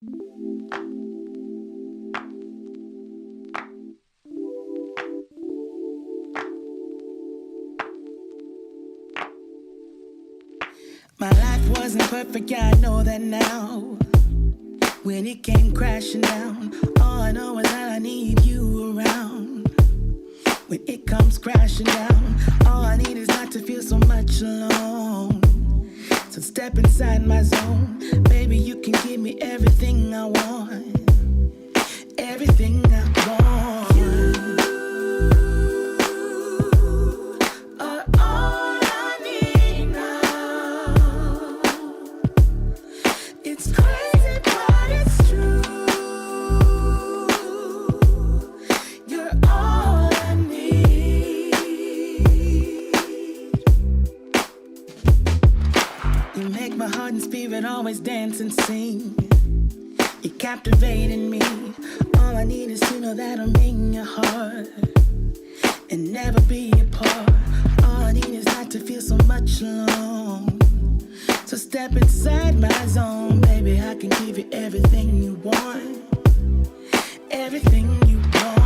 My life wasn't perfect, yeah, I know that now. When it came crashing down, all I know is that I need you around. When it comes crashing down, all I need is not to feel so much alone. So step inside my zone, baby, you can give me everything I want. Everything I want. Always dance and sing. You're captivating me. All I need is to know that I'm in your heart and never be apart. All I need is not to feel so much alone. So step inside my zone, baby. I can give you everything you want. Everything you want.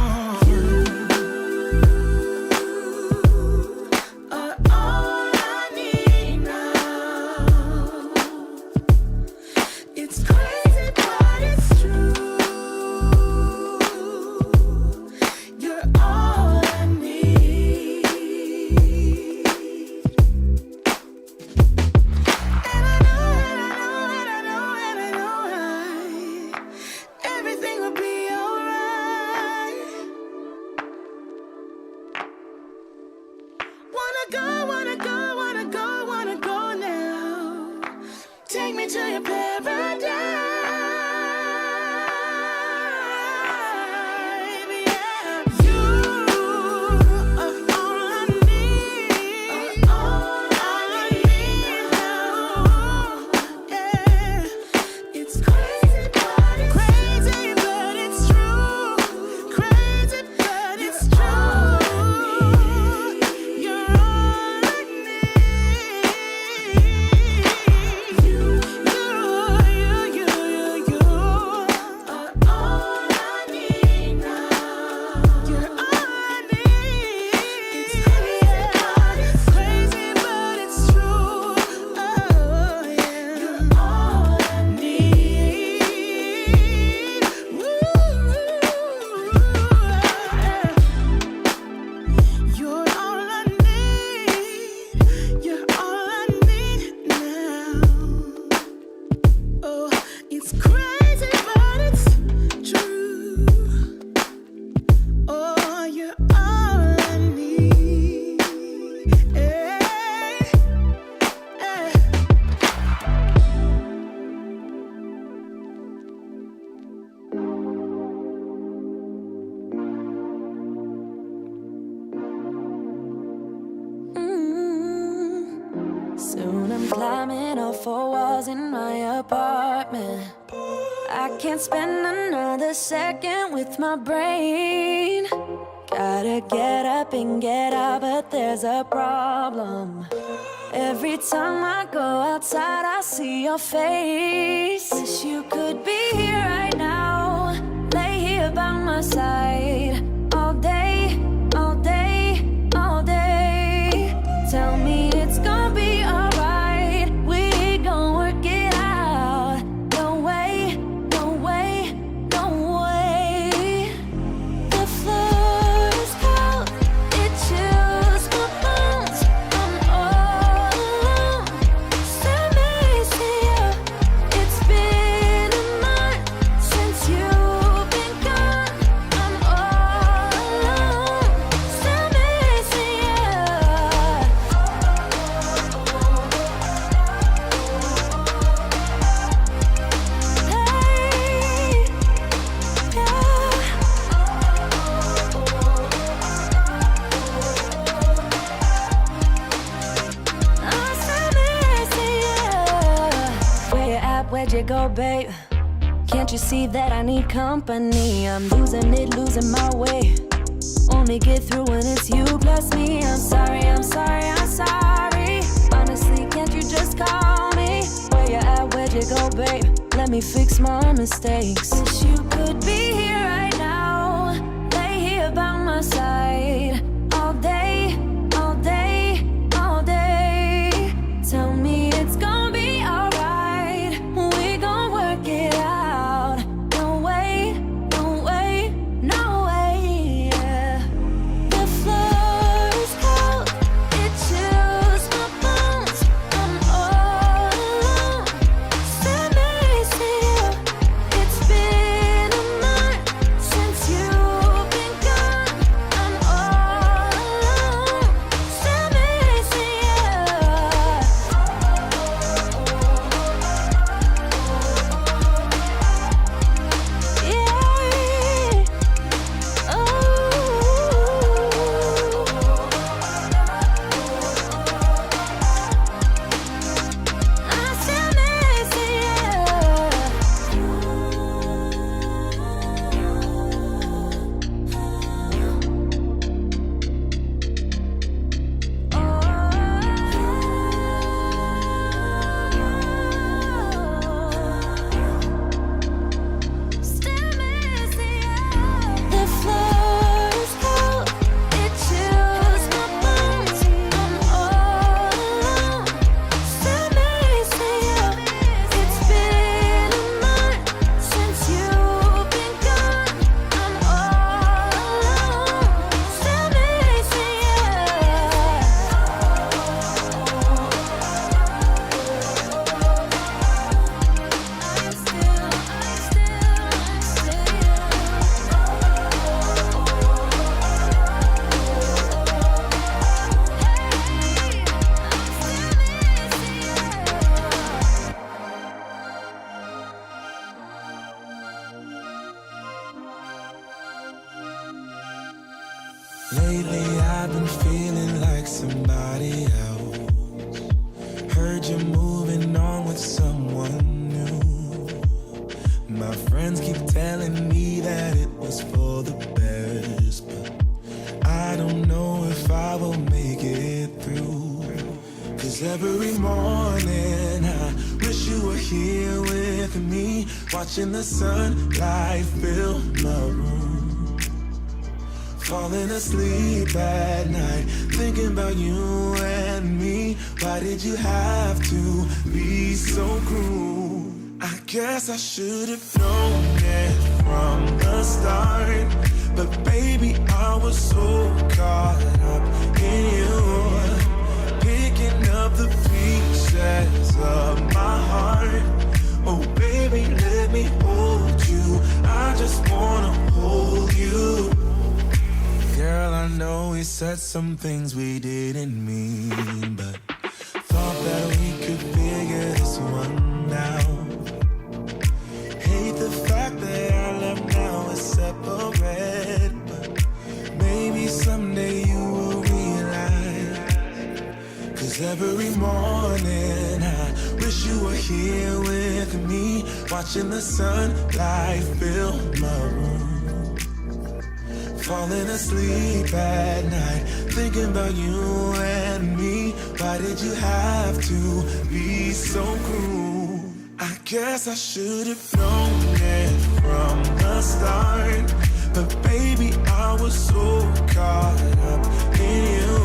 Climbing all four walls in my apartment. I can't spend another second with my brain. Gotta get up and get out, but there's a problem. Every time I go outside, I see your face. Wish you could be here right now, lay here by my side. All day, all day, all day. Tell me it's gonna be alright. Where'd you go, babe? Can't you see that I need company? I'm losing it, losing my way. Only get through when it's you plus me. I'm sorry, I'm sorry, I'm sorry. Honestly, can't you just call me? Where you at, where'd you go, babe? Let let me fix my mistakes. Wish you could be here right now, lay here by my side, all day, all day, all day. Tell me it's gonna be alright, we gon' work it out. No way, no way, no way, yeah. The floor is cold, it chills my bones. I'm all alone, stand next to you. It's been a month since you've been gone. I'm all alone, stand next to you. Yeah. Oh. I stand next to you. The floor is cold, it chills my bones. I'm all alone, stand next to you. It's been a month since you've been gone. I'm all alone, stand next to you. Lately I've been feeling like somebody else. Heard you're moving on with someone new. My friends keep telling me that it was for the best, but I don't know if I will make it through. Cause every morning I wish you were here with me, watching the sunlight fill my room. Falling asleep at night, thinking about you and me. Why did you have to be so cruel? I guess I should have known it from the start, but baby, I was so caught up in you, picking up the pieces of my heart. Oh baby, let me hold you, I just wanna hold you. Girl, I know we said some things we didn't mean, but thought that we could figure this one out. Hate the fact that our love now is separate, but maybe someday you will realize. Cause every morning I wish you were here with me, watching the sunlight fill my room. Falling asleep at night, thinking about you and me. Why did you have to be so cruel? I guess I should have known it from the start, but baby, I was so caught up in you,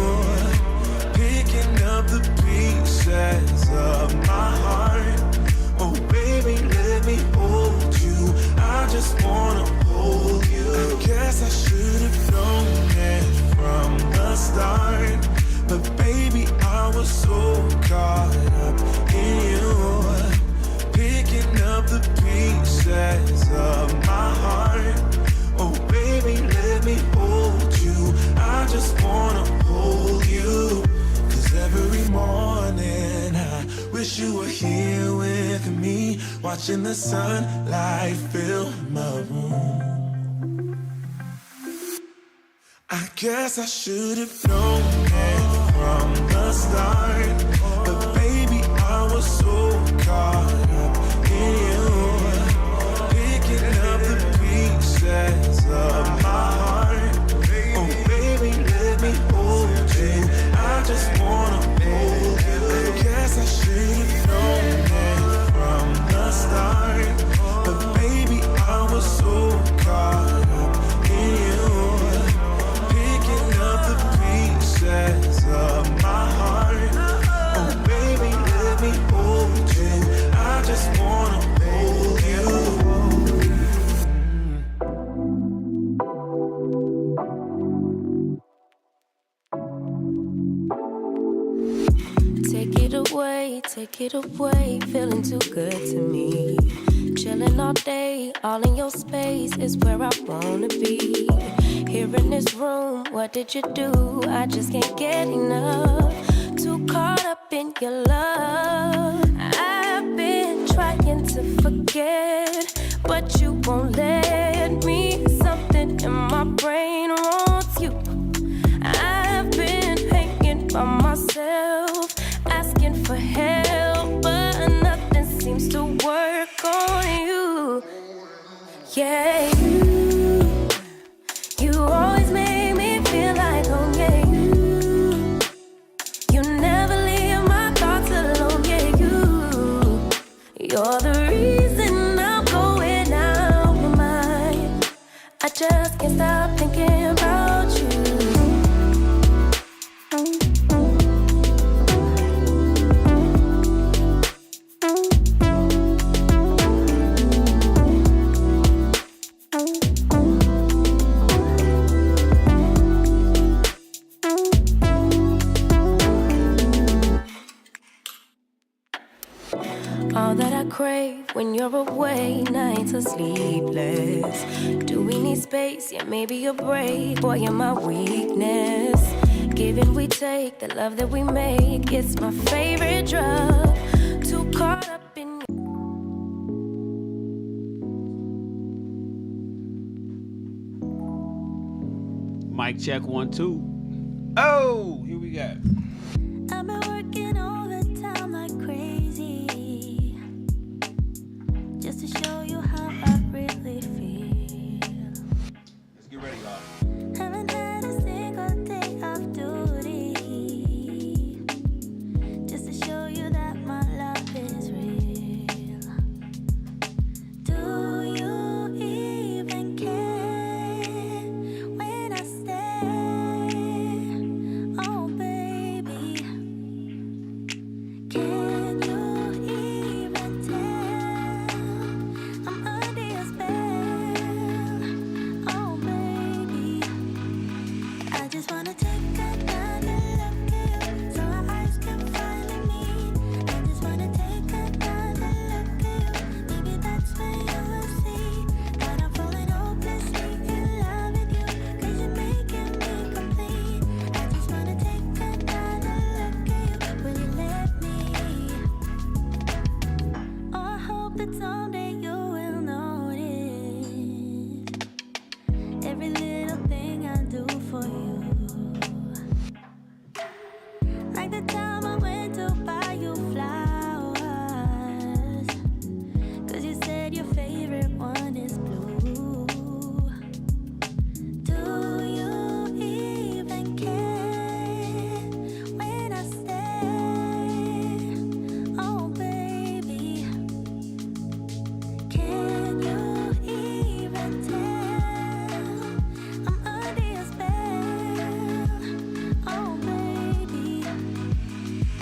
picking up the pieces of my heart. Oh baby, let me hold you, I just wanna hold you. I guess I should have known it from the start, but baby, I was so caught up in you, picking up the pieces of my heart. Oh baby, let me hold you, I just wanna hold you. Cause every morning I wish you were here with me, watching the sunlight fill my room. I guess I should have known it from the start, but baby, I was so caught up in you, picking up the pieces of my heart. Oh baby, let me hold you, I just wanna hold you. I guess I should have known it from the start, away, take it away. Feeling too good to me. Chilling all day, all in your space is where I wanna be. Here in this room, what did you do? I just can't get enough. Too caught up in your love. I've been trying to forget, but you won't let me. Something in my brain wants you. I've been hanging by myself, asking for help, but nothing seems to work on you. Yeah, you always make me feel like home. Yeah, you never leave my thoughts alone. Yeah, you're the reason I'm going out my mind. I just can't stop thinking about you. All that I crave when you're away, nights are sleepless. Do we need space? Yeah, maybe a break. Boy, you're my weakness. Giving we take, the love that we make, it's my favorite drug. Too caught up in Mic check 1 2. Oh, here we go. I've been working overtime like crazy, just to show you how I really feel. Let's get ready, y'all. Haven't had a single day off duty, just to show you that my love is real. Do you even care when I stay? Oh baby, can you even tell I'm under your spell? Oh baby, I just wanna take another look at you, so our eyes can finally meet. I just wanna take another look at you, maybe that's when you will see that I'm falling hopelessly in love with you, 'cause you're making me complete. I just wanna take another look at you, will you let me? Oh, I hope that someday you will notice every little thing I do for you. Like the time I went to buy you flowers, 'cause you said your favorite one is blue. Do you even care when I stay? Oh baby, can you even tell I'm under your spell? Oh baby,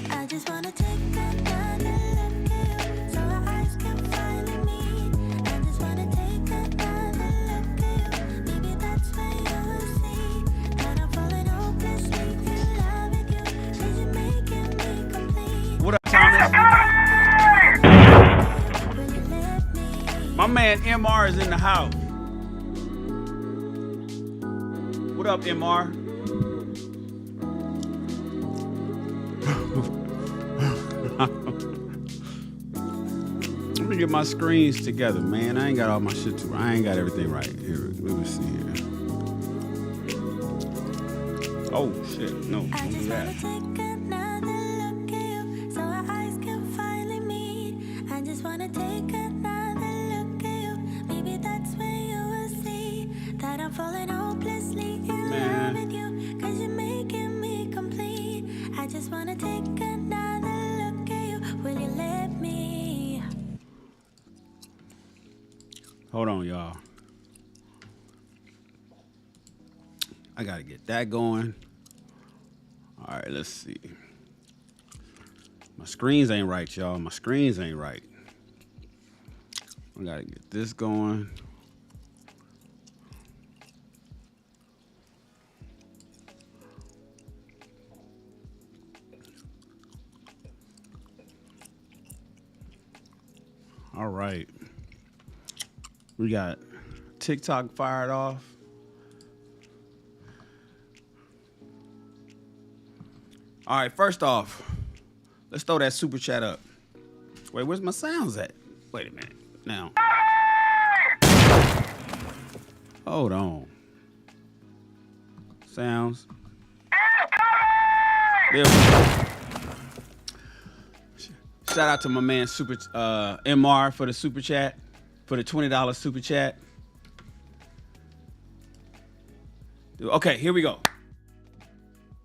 I just wanna take another look at you, so our eyes can finally meet. I just wanna take another look at you, maybe that's when you will see that I'm falling hopelessly in love with you, 'cause you're making me complete. What up, Thomas? Will you let me? My man MR is in the house. What up, MR? Let me get my screens together, man. I ain't got all my shit to. I ain't got everything right. Here, let me see here. Oh shit, no, I don't do just that. wanna take another look at you, so our eyes can finally meet. I just wanna take another look at you, maybe that's when you will see that I'm falling hopelessly in Man. love with you, 'cause you're making me complete. I just wanna take another look at you, will you let me? Hold on, y'all. I gotta get that going. All right, let's see. My screens ain't right, y'all. My screens ain't right. I gotta get this going. All right. We got TikTok fired off. All right, first off, let's throw that super chat up. Wait, where's my sounds at? Wait a minute. Now. Hold on. Sounds. There we go. Shout out to my man Super MR for the super chat, for the $20 super chat. Okay, here we go.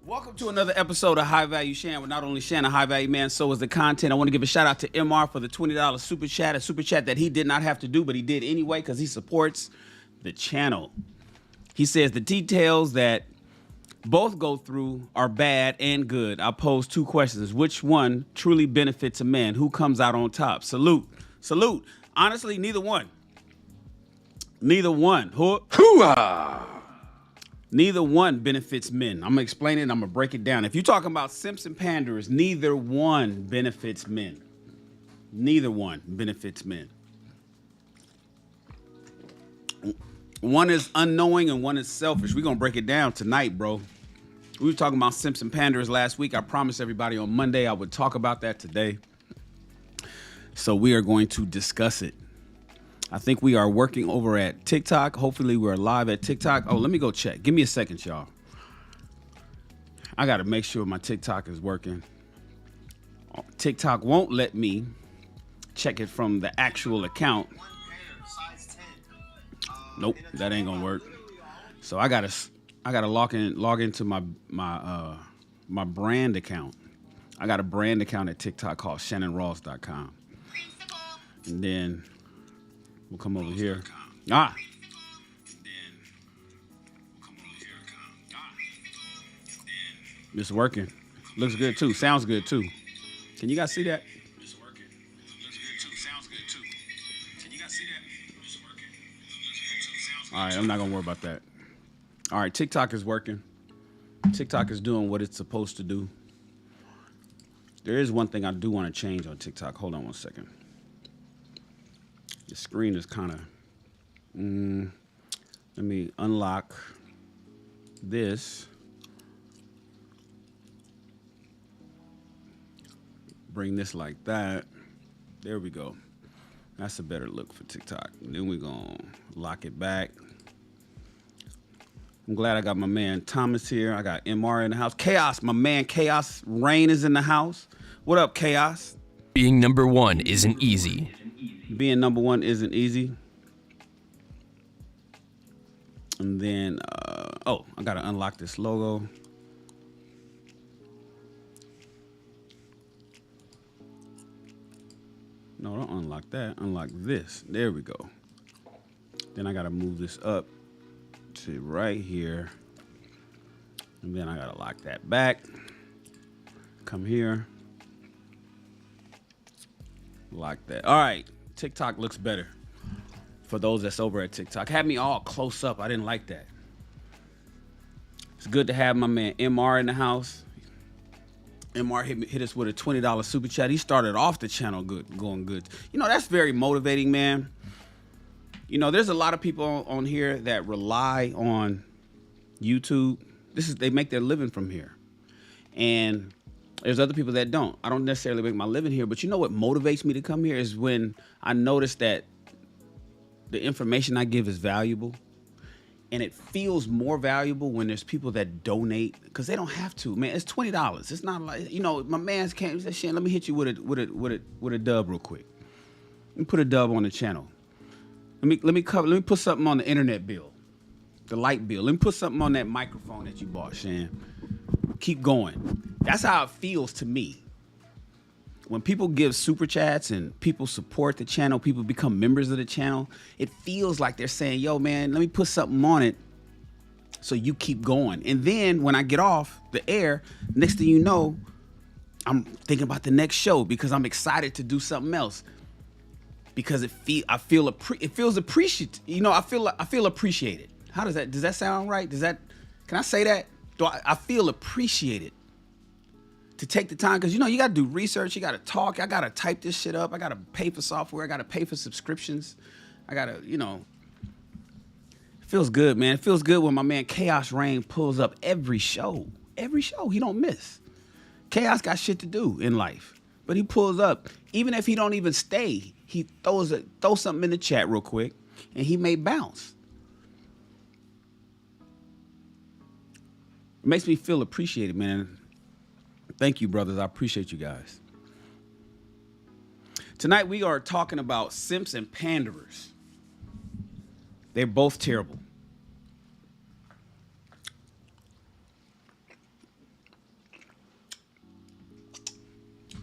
Welcome to another episode of High Value Shan, with not only Shan a high value man, so is the content. I want to give a shout out to MR for the $20 super chat, a super chat that he did not have to do, but he did anyway because he supports the channel. He says the details that both go through are bad and good. I pose two questions. Which one truly benefits a man? Who comes out on top? Salute. Salute. Honestly, neither one. Neither one. Hoo-ah. Neither one benefits men. I'm going to explain it and I'm going to break it down. If you're talking about simps and panderers, neither one benefits men. Neither one benefits men. One is unknowing and one is selfish. We're going to break it down tonight, bro. We were talking about simps and panderers last week. I promised everybody on Monday I would talk about that today. So we are going to discuss it. I think we are working over at TikTok. Hopefully we're live at TikTok. Oh, let me go check. Give me a second, y'all. I got to make sure my TikTok is working. TikTok won't let me check it from the actual account. Nope, that ain't gonna work. So I gotta log into my brand account. I got a brand account at TikTok called ShannonRawls.com. And then we'll come over here. It's working. Looks good too. Sounds good too. Can you guys see that? It's working. Looks good too. Sounds good too. Can you guys see that? It's working. Looks good too. Sounds good. All right, I'm not gonna worry about that. All right, TikTok is working. TikTok is doing what it's supposed to do. There is one thing I do want to change on TikTok. Hold on one second. The screen is kind of... let me unlock this. Bring this like that. There we go. That's a better look for TikTok. And then we're going to lock it back. I'm glad I got my man Thomas here. I got MR in the house. Chaos, my man Chaos Rain is in the house. What up, Chaos? Being number one isn't easy. Being number one isn't easy. And then, I got to unlock this logo. No, don't unlock that. Unlock this. There we go. Then I got to move this up to right here. And then I got to lock that back. Come here. Lock that. All right. TikTok looks better. For those that's over at TikTok. Had me all close up. I didn't like that. It's good to have my man MR in the house. MR hit us with a $20 super chat. He started off the channel going good. You know, that's very motivating, man. You know, there's a lot of people on here that rely on YouTube. They make their living from here. And there's other people that don't. I don't necessarily make my living here, but you know what motivates me to come here is when I notice that the information I give is valuable. And it feels more valuable when there's people that donate, because they don't have to. Man, it's $20. It's not like, you know, my man's came. He said, "Shan, let me hit you with a dub real quick. Let me put a dub on the channel. Let me put something on the internet bill, the light bill. Let me put something on that microphone that you bought, Shan. Keep going." That's how it feels to me. When people give super chats and people support the channel, people become members of the channel, it feels like they're saying, "Yo, man, let me put something on it so you keep going." And then when I get off the air, next thing you know, I'm thinking about the next show because I'm excited to do something else. Because it feels appreciated. You know, I feel appreciated. Does that sound right? Can I say that? I feel appreciated. to take the time, because you know you got to do research, you got to talk, I got to type this shit up, I got to pay for software, I got to pay for subscriptions, I got to, you know, it feels good, man. It feels good when my man Chaos Rain pulls up every show he don't miss. Chaos got shit to do in life, but he pulls up, even if he don't even stay, he throws something in the chat real quick, and he may bounce. It makes me feel appreciated, man. Thank you, brothers. I appreciate you guys. Tonight we are talking about simps and panderers. They're both terrible.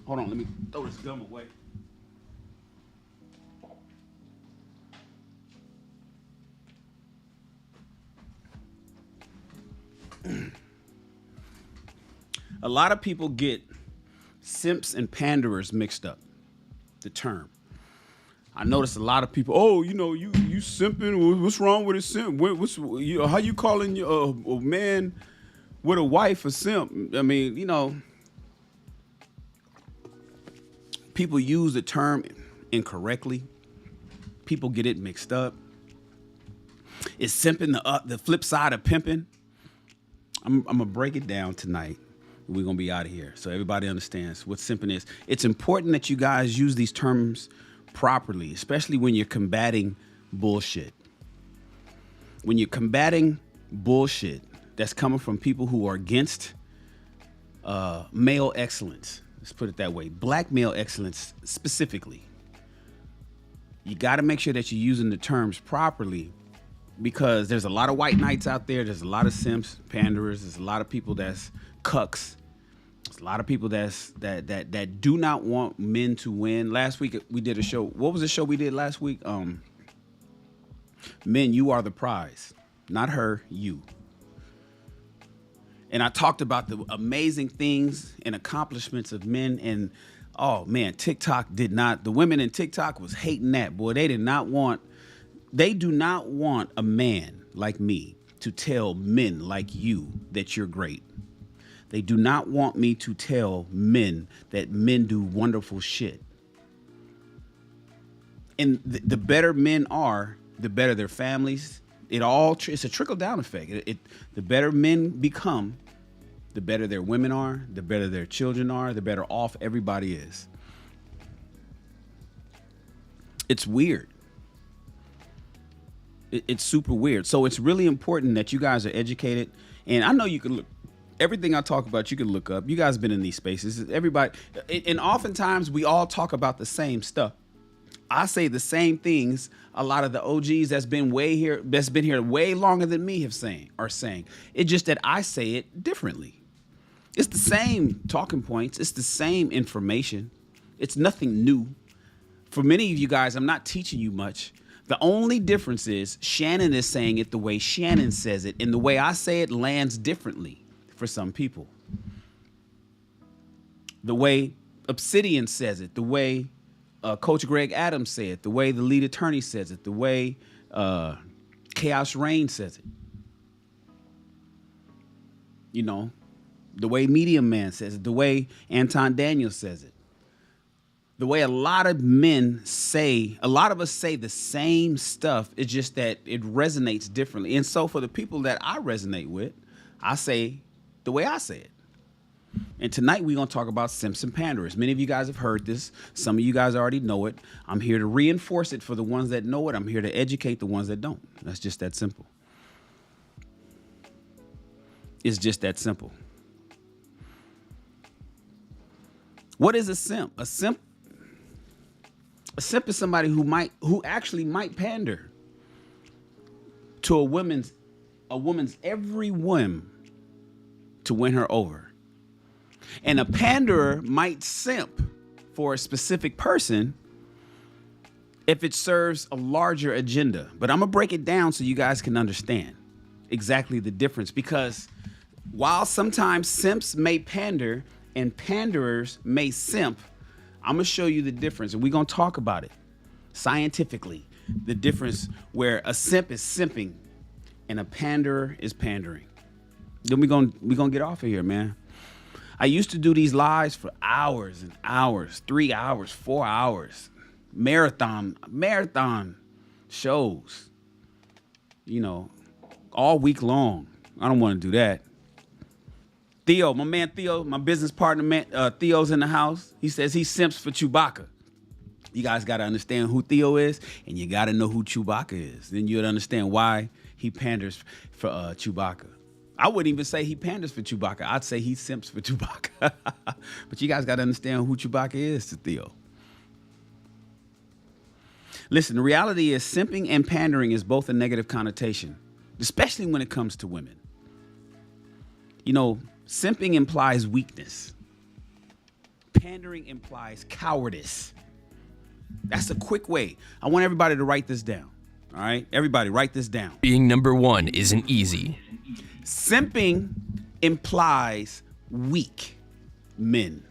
Hold on, let me throw this gum away. A lot of people get simps and panderers mixed up, the term. I notice a lot of people, oh, you know, you simping, what's wrong with a simp? How you calling a man with a wife a simp? I mean, you know, people use the term incorrectly. People get it mixed up. Is simping the flip side of pimping? I'm gonna break it down tonight. We're gonna be out of here so everybody understands what simping is. It's important that you guys use these terms properly, especially when you're combating bullshit. When you're combating bullshit that's coming from people who are against male excellence, let's put it that way, black male excellence specifically, you got to make sure that you're using the terms properly, because there's a lot of white knights out there. There's a lot of simps, panderers. There's a lot of people that's cucks. There's a lot of people that do not want men to win. Last week we did a show. What was the show we did last week? Men, you are the prize. Not her, you. And I talked about the amazing things and accomplishments of men. And oh man, the women in TikTok was hating that. Boy, they do not want a man like me to tell men like you that you're great. They do not want me to tell men that men do wonderful shit. And the better men are, the better their families. It's a trickle-down effect. The better men become, the better their women are, the better their children are, the better off everybody is. It's weird. It's super weird. So it's really important that you guys are educated. And I know you can look, everything I talk about, you can look up. You guys have been in these spaces. Everybody, and oftentimes we all talk about the same stuff. I say the same things a lot of the OGs that's been here way longer than me are saying. It's just that I say it differently. It's the same talking points. It's the same information. It's nothing new. For many of you guys, I'm not teaching you much. The only difference is Shannon is saying it the way Shannon says it, and the way I say it lands differently for some people. The way Obsidian says it, the way Coach Greg Adams said it, the way the lead attorney says it, the way Chaos Rain says it. You know, the way Medium Man says it, the way Anton Daniel says it. The way a lot of us say the same stuff, it's just that it resonates differently. And so for the people that I resonate with, I say the way I say it. And tonight we're going to talk about simps and panderers. Many of you guys have heard this. Some of you guys already know it. I'm here to reinforce it for the ones that know it. I'm here to educate the ones that don't. That's just that simple. It's just that simple. What is a simp? A simp is somebody who actually might pander to a woman's every whim to win her over. And a panderer might simp for a specific person if it serves a larger agenda. But I'm gonna break it down so you guys can understand exactly the difference, because while sometimes simps may pander and panderers may simp, I'm going to show you the difference, and we're going to talk about it scientifically. The difference where a simp is simping and a panderer is pandering. Then we're going to get off of here, man. I used to do these lives for hours and hours, 3 hours, 4 hours, marathon shows, you know, all week long. I don't want to do that. Theo, my man Theo, my business partner, man, Theo's in the house. He says he simps for Chewbacca. You guys got to understand who Theo is, and you got to know who Chewbacca is. Then you'll understand why he panders for Chewbacca. I wouldn't even say he panders for Chewbacca. I'd say he simps for Chewbacca. But you guys got to understand who Chewbacca is to Theo. Listen, the reality is simping and pandering is both a negative connotation, especially when it comes to women. You know, simping implies weakness. Pandering implies cowardice. That's a quick way. I want everybody to write this down. All right? Everybody, write this down. Being number one isn't easy. Simping implies weak men.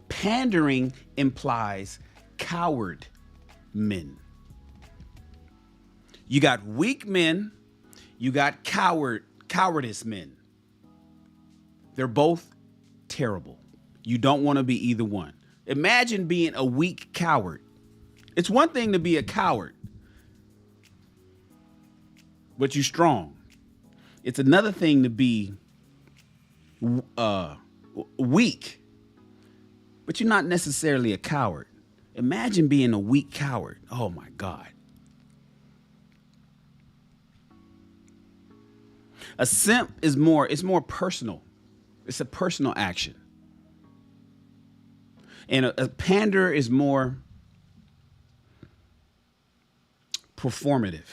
Pandering implies coward men. You got weak men, you got cowardice men. They're both terrible. You don't want to be either one. Imagine being a weak coward. It's one thing to be a coward, but you're strong. It's another thing to be weak, but you're not necessarily a coward. Imagine being a weak coward. Oh my God. A simp is more personal. It's a personal action. And a panderer is more performative.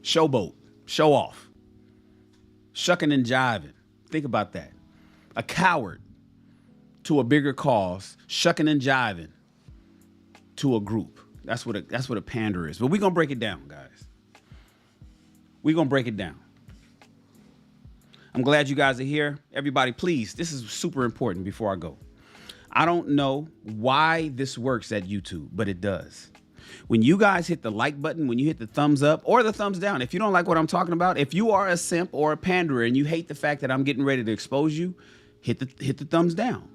Showboat, show off. Shucking and jiving. Think about that. A coward to a bigger cause, shucking and jiving to a group. That's what a panderer is. But we're going to break it down, guys. We're going to break it down. I'm glad you guys are here. Everybody, please, this is super important before I go. I don't know why this works at YouTube, but it does. When you guys hit the like button, when you hit the thumbs up or the thumbs down, if you don't like what I'm talking about, if you are a simp or a panderer and you hate the fact that I'm getting ready to expose you, hit the thumbs down.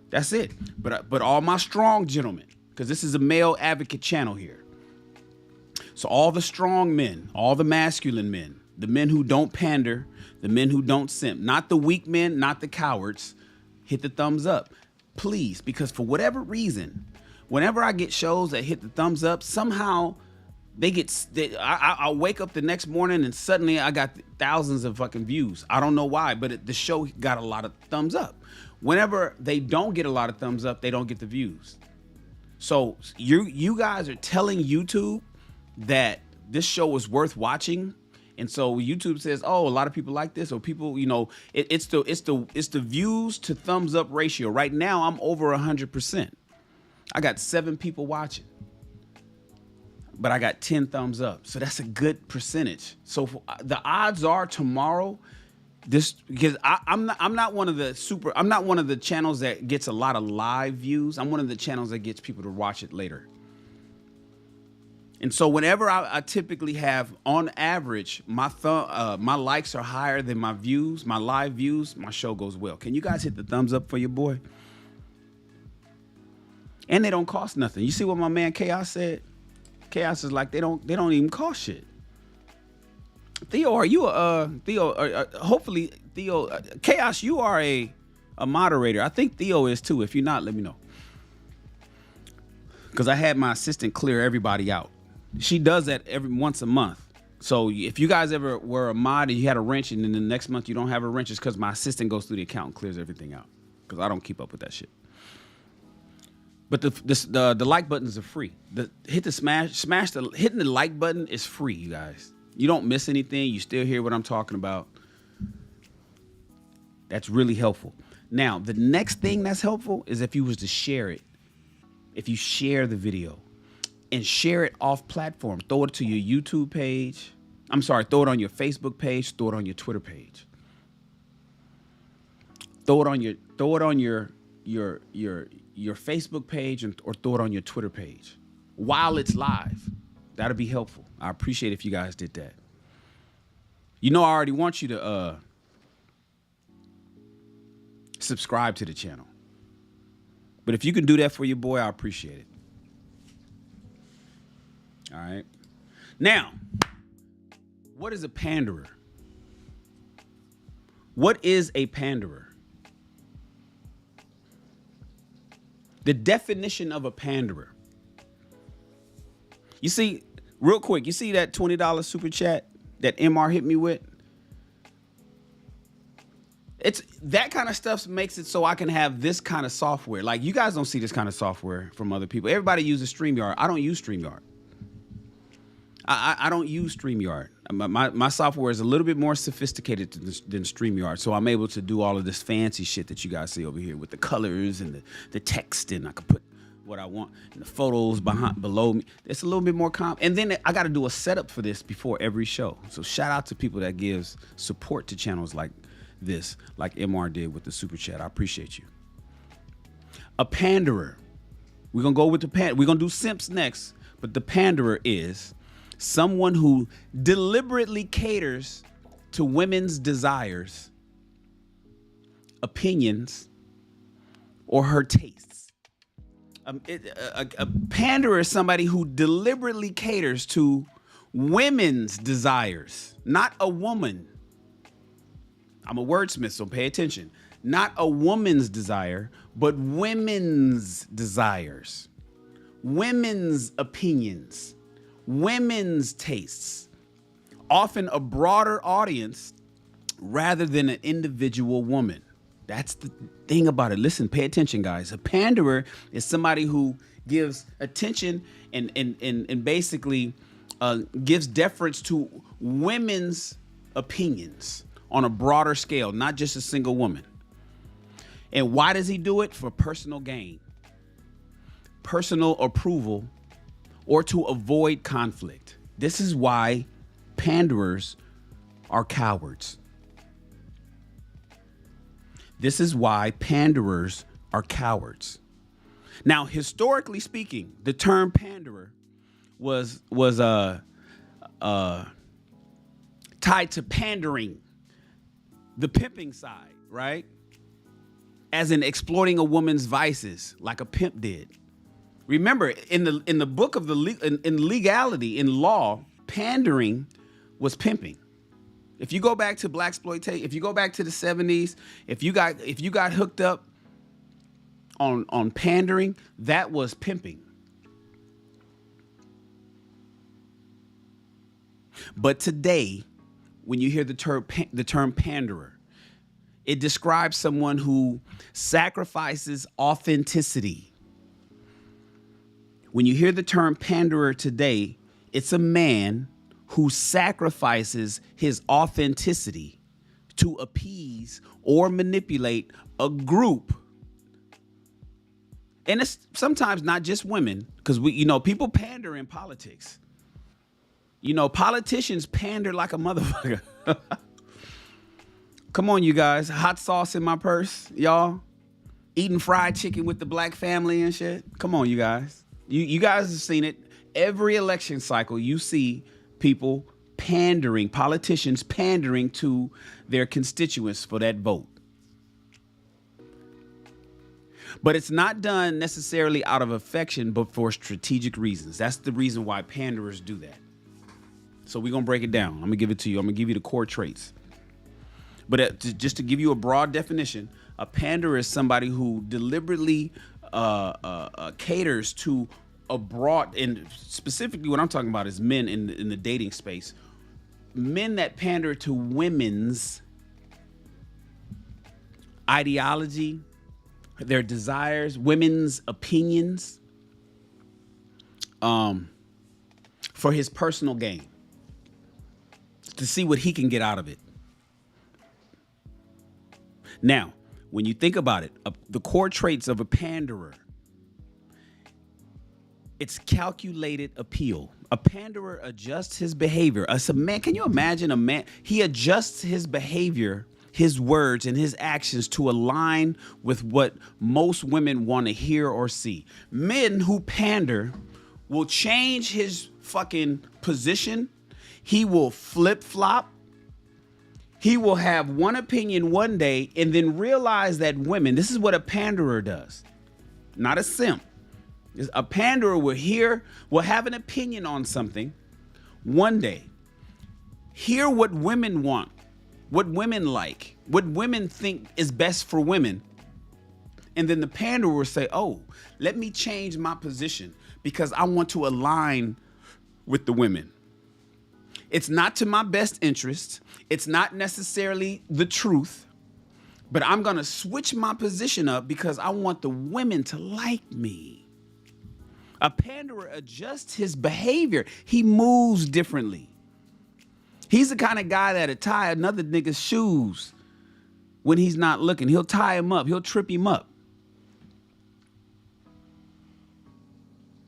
That's it. But all my strong gentlemen, because this is a male advocate channel here. So all the strong men, all the masculine men, the men who don't pander, the men who don't simp, not the weak men, not the cowards, hit the thumbs up. Please, because for whatever reason, whenever I get shows that hit the thumbs up, somehow I wake up the next morning and suddenly I got thousands of fucking views. I don't know why, but the show got a lot of thumbs up. Whenever they don't get a lot of thumbs up, they don't get the views. So you guys are telling YouTube that this show is worth watching. And so YouTube says, oh, a lot of people like this, or people, you know, it's the views to thumbs up ratio. Right now, I'm over 100%. I got 7 people watching, but I got 10 thumbs up. So that's a good percentage. So the odds are tomorrow, because I'm not one of the channels that gets a lot of live views. I'm one of the channels that gets people to watch it later. And so whenever I typically have, on average, my likes are higher than my views, my live views, my show goes well. Can you guys hit the thumbs up for your boy? And they don't cost nothing. You see what my man Chaos said? Chaos is like, they don't even cost shit. Theo, are you hopefully Theo, Chaos, you are a moderator. I think Theo is too. If you're not, let me know. Because I had my assistant clear everybody out. She does that once a month. So if you guys ever were a mod and you had a wrench and then the next month you don't have a wrench, it's because my assistant goes through the account and clears everything out. Because I don't keep up with that shit. But the like buttons are free. Hitting the like button is free, you guys. You don't miss anything. You still hear what I'm talking about. That's really helpful. Now, the next thing that's helpful is if you was to share it. If you share the video and share it off platform, throw it to your YouTube page. I'm sorry, throw it on your Facebook page, throw it on your Twitter page. Throw it on your Facebook page or throw it on your Twitter page while it's live. That'll be helpful. I appreciate if you guys did that. You know, I already want you to subscribe to the channel. But if you can do that for your boy, I appreciate it. All right. Now, what is a panderer? What is a panderer? The definition of a panderer. You see, real quick, you see that $20 super chat that MR hit me with? It's that kind of stuff makes it so I can have this kind of software. Like, you guys don't see this kind of software from other people. Everybody uses StreamYard. I don't use StreamYard. I don't use StreamYard. My software is a little bit more sophisticated than StreamYard, so I'm able to do all of this fancy shit that you guys see over here with the colors and the text, and I can put what I want and the photos below me. It's a little bit more and then I got to do a setup for this before every show. So shout out to people that gives support to channels like this, like MR did with the super chat. I appreciate you. A panderer. We're gonna go with we're gonna do simps next, but the panderer is someone who deliberately caters to women's desires, opinions, or her tastes. A panderer is somebody who deliberately caters to women's desires, not a woman. I'm a wordsmith, so pay attention. Not a woman's desire, but women's desires, women's opinions, women's tastes, often a broader audience rather than an individual woman. That's the thing about it. Listen, pay attention, guys. A panderer is somebody who gives attention and basically gives deference to women's opinions on a broader scale, not just a single woman. And why does he do it? For personal gain, personal approval, or to avoid conflict. This is why panderers are cowards. This is why panderers are cowards. Now, historically speaking, the term panderer was tied to pandering, the pimping side, right? As in exploiting a woman's vices, like a pimp did. Remember, in the book of in legality, in law, pandering was pimping. If you go back to blaxploitation, if you go back to the 70s, if you got hooked up on pandering, that was pimping. But today, when you hear the term panderer, it describes someone who sacrifices authenticity. When you hear the term panderer today, it's a man who sacrifices his authenticity to appease or manipulate a group. And it's sometimes not just women, because people pander in politics. Politicians pander like a motherfucker. Come on, you guys. Hot sauce in my purse, y'all. Eating fried chicken with the black family and shit. Come on, you guys. You guys have seen it. Every election cycle, you see people pandering, politicians pandering to their constituents for that vote. But it's not done necessarily out of affection, but for strategic reasons. That's the reason why panderers do that. So we're going to break it down. I'm going to give it to you. I'm going to give you the core traits. But just to give you a broad definition, a panderer is somebody who deliberately caters to a broad, and specifically what I'm talking about is men in the dating space, men that pander to women's ideology, their desires, women's opinions, for his personal gain, to see what he can get out of it. Now, when you think about it, the core traits of a panderer, it's calculated appeal. A panderer adjusts his behavior. As a man, can you imagine a man? He adjusts his behavior, his words, and his actions to align with what most women want to hear or see. Men who pander will change his fucking position. He will flip-flop. He will have one opinion one day and then realize that women, this is what a panderer does, not a simp. A panderer will have an opinion on something one day, hear what women want, what women like, what women think is best for women. And then the panderer will say, oh, let me change my position because I want to align with the women. It's not to my best interest. It's not necessarily the truth, but I'm going to switch my position up because I want the women to like me. A panderer adjusts his behavior. He moves differently. He's the kind of guy that'll tie another nigga's shoes when he's not looking. He'll tie him up. He'll trip him up.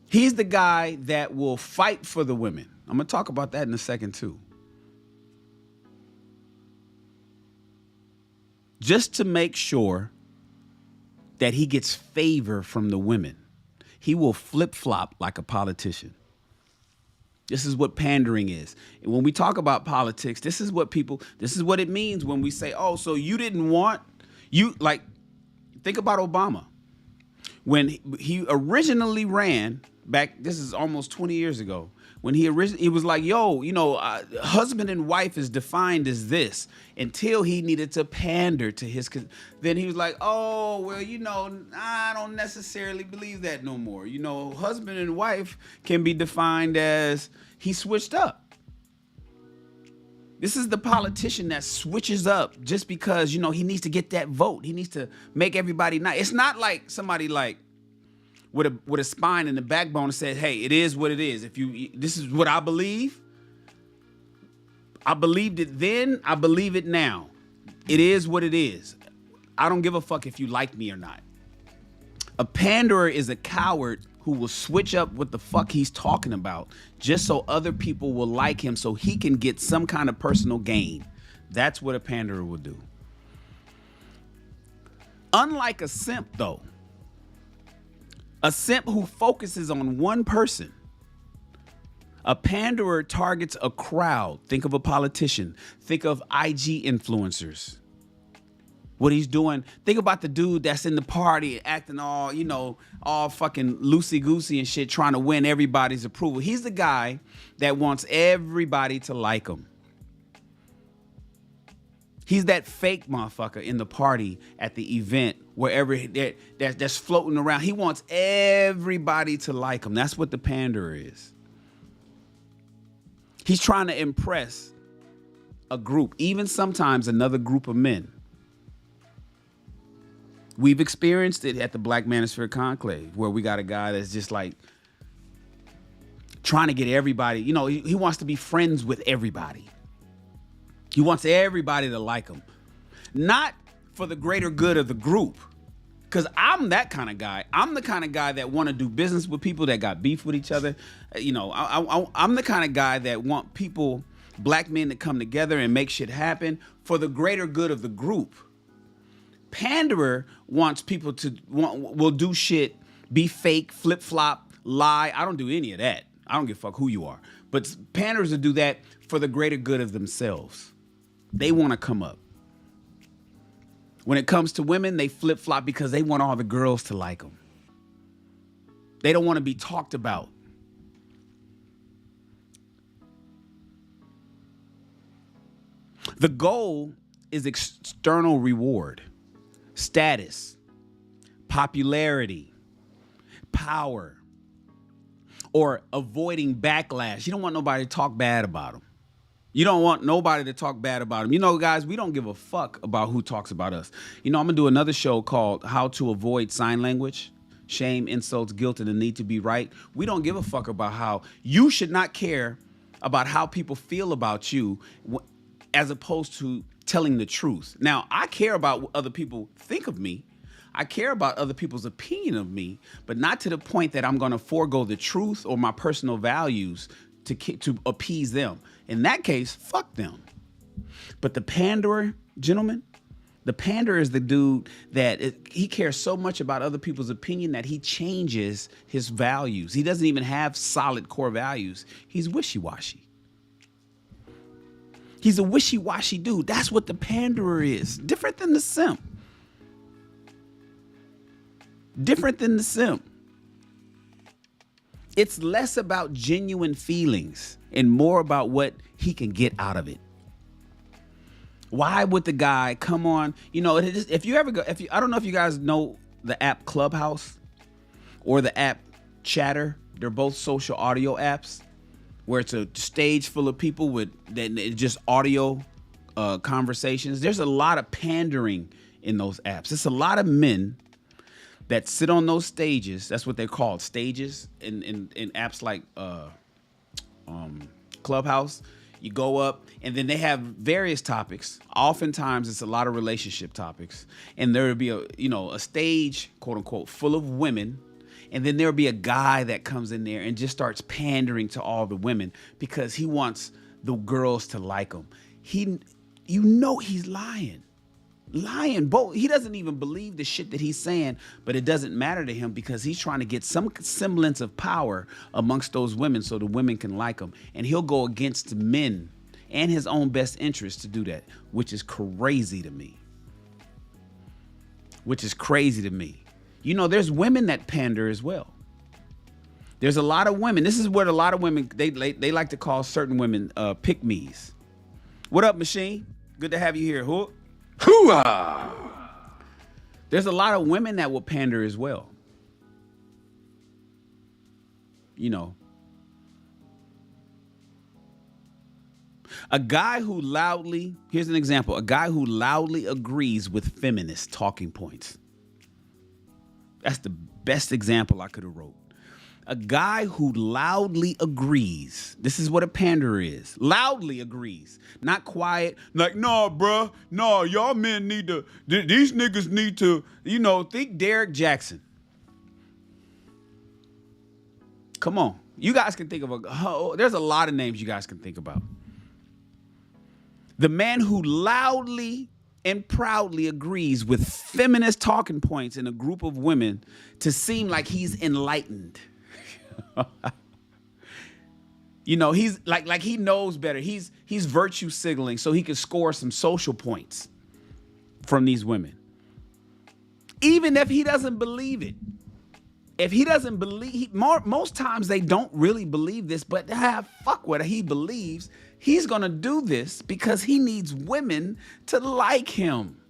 He's the guy that will fight for the women. I'm going to talk about that in a second too. Just to make sure that he gets favor from the women. He will flip-flop like a politician. This is what pandering is. And when we talk about politics, this is what it means when we say, oh, so you didn't want, think about Obama. When he originally ran back, this is almost 20 years ago, when he was like, yo, husband and wife is defined as this, until he needed to pander to his, then he was like, oh, well, I don't necessarily believe that no more. Husband and wife can be defined as, he switched up. This is the politician that switches up just because, he needs to get that vote. He needs to make everybody nice. It's not like somebody with a spine and a backbone and says, hey, it is what it is. This is what I believe. I believed it then. I believe it now. It is what it is. I don't give a fuck if you like me or not. A panderer is a coward who will switch up what the fuck he's talking about just so other people will like him so he can get some kind of personal gain. That's what a panderer will do. Unlike a simp, though, a simp who focuses on one person. A panderer targets a crowd. Think of a politician. Think of IG influencers. What he's doing. Think about the dude that's in the party acting all fucking loosey-goosey and shit, trying to win everybody's approval. He's the guy that wants everybody to like him. He's that fake motherfucker in the party, at the event, wherever that's floating around. He wants everybody to like him. That's what the panderer is. He's trying to impress a group, even sometimes another group of men. We've experienced it at the Black Manosphere Conclave, where we got a guy that's just like trying to get everybody, he wants to be friends with everybody. He wants everybody to like him. Not for the greater good of the group. Because I'm that kind of guy. I'm the kind of guy that want to do business with people that got beef with each other. I'm the kind of guy that want people, black men, to come together and make shit happen for the greater good of the group. Panderer wants people will do shit, be fake, flip-flop, lie. I don't do any of that. I don't give a fuck who you are. But panderers will do that for the greater good of themselves. They want to come up. When it comes to women, they flip-flop because they want all the girls to like them. They don't want to be talked about. The goal is external reward, status, popularity, power, or avoiding backlash. You don't want nobody to talk bad about them. You don't want nobody to talk bad about them. Guys, we don't give a fuck about who talks about us. I'm going to do another show called How to Avoid Sign Language, Shame, Insults, Guilt, and the Need to Be Right. We don't give a fuck about how you should not care about how people feel about you as opposed to telling the truth. Now, I care about what other people think of me. I care about other people's opinion of me, but not to the point that I'm going to forego the truth or my personal values to appease them. In that case, fuck them. But the panderer, gentlemen, the panderer is the dude that he cares so much about other people's opinion that he changes his values. He doesn't even have solid core values. He's wishy-washy. He's a wishy-washy dude. That's what the panderer is. Different than the simp. Different than the simp. It's less about genuine feelings and more about what he can get out of it. Why would the guy come on? You know, if you ever go, I don't know if you guys know the app Clubhouse or the app Chatter. They're both social audio apps where it's a stage full of people with just audio conversations. There's a lot of pandering in those apps. It's a lot of men that sit on those stages. That's what they're called, stages in apps like Clubhouse. You go up, and then they have various topics. Oftentimes, it's a lot of relationship topics, and there will be a stage, quote unquote, full of women, and then there'll be a guy that comes in there and just starts pandering to all the women because he wants the girls to like him. He's lying. Both. He doesn't even believe the shit that he's saying, but it doesn't matter to him because he's trying to get some semblance of power amongst those women so the women can like him. And he'll go against men and his own best interest to do that, which is crazy to me. You know, there's women that pander as well. There's a lot of women. This is what a lot of women, they like to call certain women pick-me's. What up, Machine? Good to have you here. Hoo-ah! There's a lot of women that will pander as well. You know. Here's an example. A guy who loudly agrees with feminist talking points. That's the best example I could have wrote. A guy who loudly agrees. This is what a panderer is. Loudly agrees. Not quiet. Like, nah, bruh. Nah, y'all men need to, these niggas need to, think Derek Jackson. Come on. You guys can think of there's a lot of names you guys can think about. The man who loudly and proudly agrees with feminist talking points in a group of women to seem like he's enlightened. He's like he knows better. He's virtue signaling so he can score some social points from these women. Even if he doesn't believe it. If he doesn't believe, most times they don't really believe this, but fuck what he believes. He's going to do this because he needs women to like him.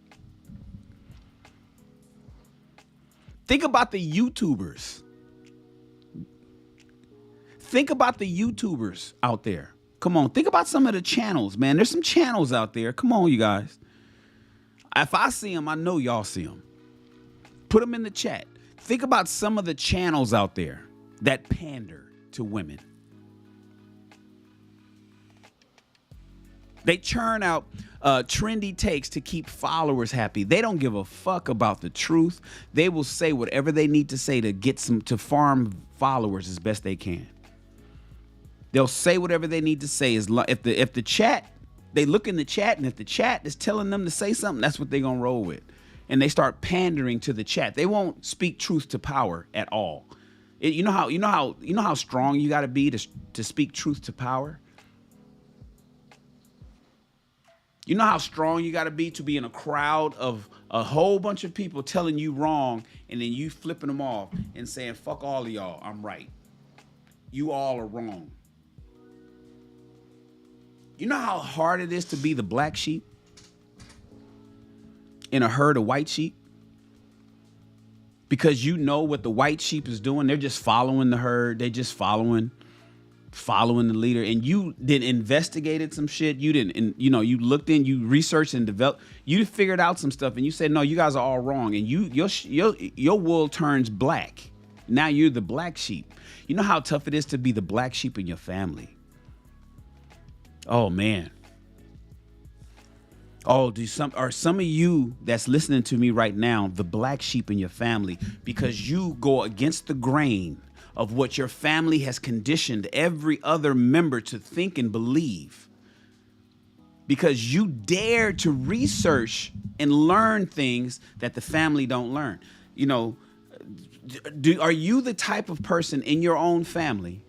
Think about the YouTubers. Think about the YouTubers out there. Come on, think about some of the channels, man. There's some channels out there. Come on, you guys. If I see them, I know y'all see them. Put them in the chat. Think about some of the channels out there that pander to women. They churn out trendy takes to keep followers happy. They don't give a fuck about the truth. They will say whatever they need to say to get to farm followers as best they can. They'll say whatever they need to say. If the chat, they look in the chat, and if the chat is telling them to say something, that's what they're gonna roll with. And they start pandering to the chat. They won't speak truth to power at all. You know how strong you got to be to speak truth to power. You know how strong you got to be in a crowd of a whole bunch of people telling you wrong, and then you flipping them off and saying, "Fuck all of y'all, I'm right. You all are wrong." You know how hard it is to be the black sheep in a herd of white sheep? Because you know what the white sheep is doing. They're just following the herd. They just following the leader. And you then investigated some shit. You didn't, you looked in, you researched and developed. You figured out some stuff, and you said, no, you guys are all wrong. And your wool turns black. Now you're the black sheep. You know how tough it is to be the black sheep in your family. Oh man. Oh, are some of you that's listening to me right now the black sheep in your family because you go against the grain of what your family has conditioned every other member to think and believe? Because you dare to research and learn things that the family don't learn. Are you the type of person in your own family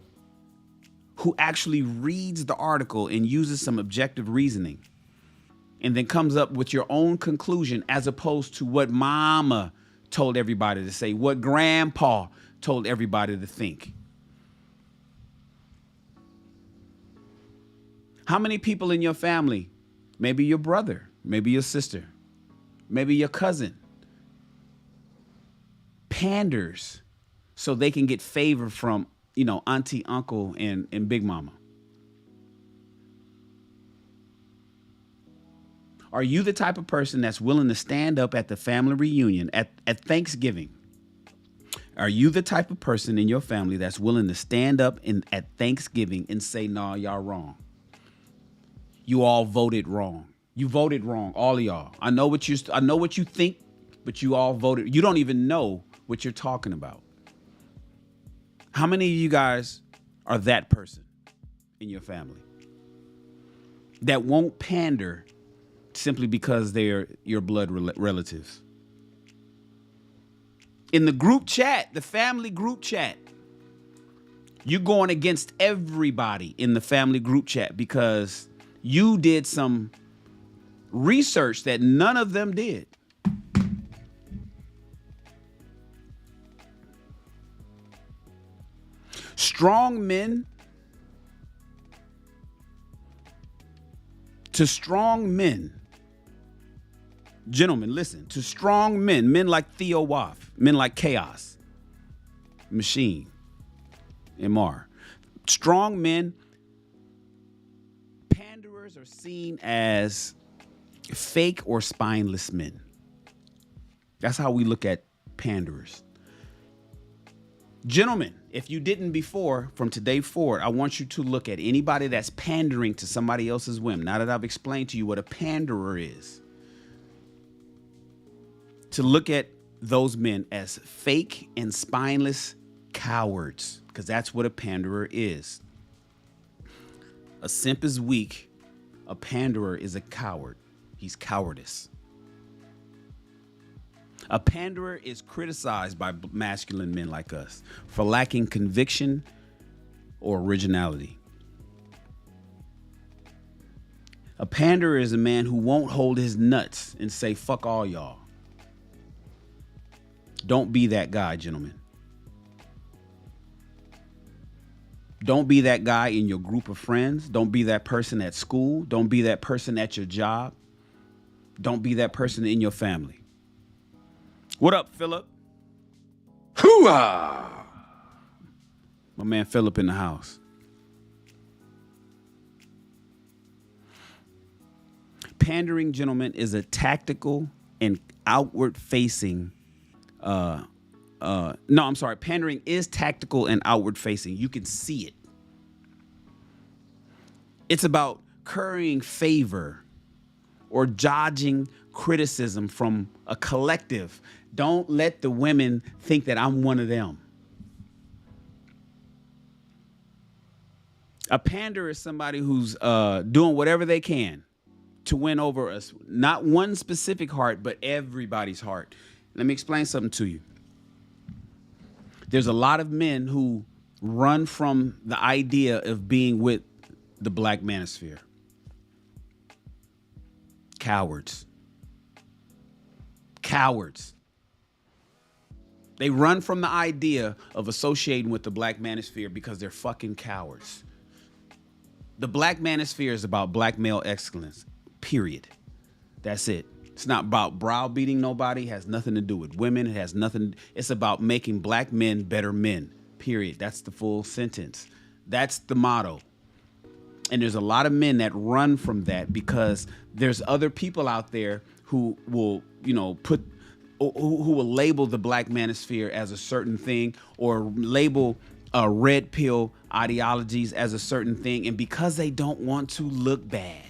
who actually reads the article and uses some objective reasoning and then comes up with your own conclusion as opposed to what mama told everybody to say, what grandpa told everybody to think. How many people in your family, maybe your brother, maybe your sister, maybe your cousin, panders so they can get favor from, auntie, uncle, and big mama? Are you the type of person that's willing to stand up at the family reunion at Thanksgiving? Are you the type of person in your family that's willing to stand up at Thanksgiving and say, "Nah, y'all wrong. You all voted wrong. You voted wrong, all of y'all. I know what you think, but you all voted. You don't even know what you're talking about." How many of you guys are that person in your family that won't pander simply because they're your blood relatives? In the group chat, the family group chat, you're going against everybody in the family group chat because you did some research that none of them did. Strong men, to strong men, gentlemen, listen, to strong men like Theo Waff, men like Chaos, Machine, MR, strong men, panderers are seen as fake or spineless men. That's how we look at panderers. Gentlemen, if you didn't before, from today forward, I want you to look at anybody that's pandering to somebody else's whim. Now that I've explained to you what a panderer is, to look at those men as fake and spineless cowards, because that's what a panderer is. A simp is weak. A panderer is a coward. He's cowardice. A panderer is criticized by masculine men like us for lacking conviction or originality. A panderer is a man who won't hold his nuts and say, "Fuck all y'all." Don't be that guy, gentlemen. Don't be that guy in your group of friends. Don't be that person at school. Don't be that person at your job. Don't be that person in your family. What up, Philip? Hoo-ah! My man Philip in the house. Pandering, gentlemen, is a tactical and outward-facing. Pandering is tactical and outward-facing. You can see it. It's about currying favor or dodging criticism from a collective. Don't let the women think that I'm one of them. A panderer is somebody who's doing whatever they can to win over us, not one specific heart, but everybody's heart. Let me explain something to you. There's a lot of men who run from the idea of being with the black manosphere. Cowards. Cowards. They run from the idea of associating with the black manosphere because they're fucking cowards. The black manosphere is about black male excellence, period. That's it. It's not about browbeating nobody. It has nothing to do with women. It has nothing. It's about making black men better men, period. That's the full sentence. That's the motto. And there's a lot of men that run from that because there's other people out there who will, who will label the black manosphere as a certain thing or label red pill ideologies as a certain thing. And because they don't want to look bad,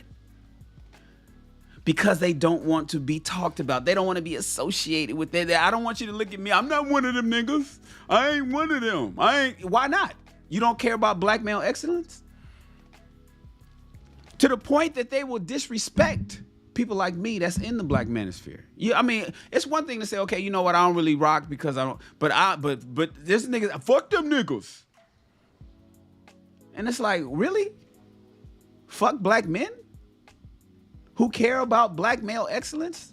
because they don't want to be talked about, they don't want to be associated with that. I don't want you to look at me. I'm not one of them niggas. I ain't one of them. Why not? You don't care about black male excellence? To the point that they will disrespect people like me that's in the black manosphere. Yeah, I mean, it's one thing to say, okay, you know what, I don't really rock because I don't, but this nigga, fuck them niggas. And it's like, really? Fuck black men who care about black male excellence?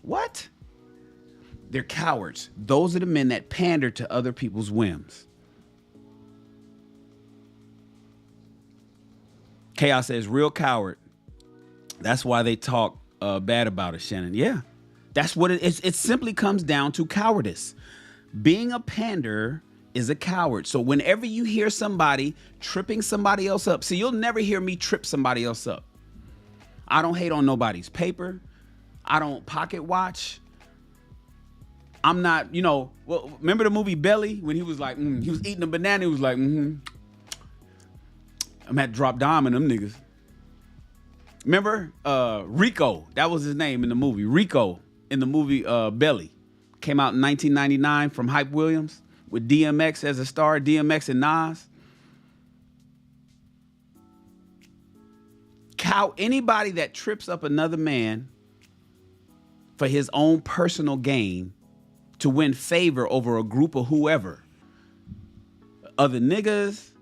What? They're cowards. Those are the men that pander to other people's whims. Chaos says, real coward. That's why they talk bad about us, Shannon. Yeah, that's what it is. It simply comes down to cowardice. Being a panderer is a coward. So whenever you hear somebody tripping somebody else up, see, you'll never hear me trip somebody else up. I don't hate on nobody's paper. I don't pocket watch. I'm not, well, remember the movie Belly when he was like, he was eating a banana. He was like, I'm at drop dime in them niggas. Remember Rico? That was his name in the movie. Rico in the movie Belly. Came out in 1999 from Hype Williams with DMX as a star, DMX and Nas. Anybody that trips up another man for his own personal gain to win favor over a group of whoever, other niggas,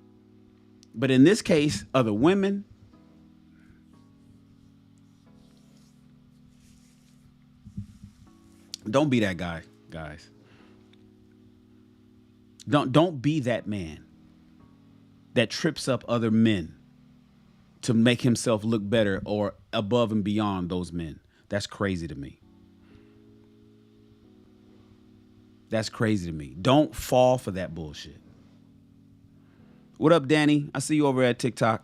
but in this case, other women. Don't be that guy, guys. Don't be that man that trips up other men to make himself look better or above and beyond those men. That's crazy to me. That's crazy to me. Don't fall for that bullshit. What up, Danny? I see you over at TikTok.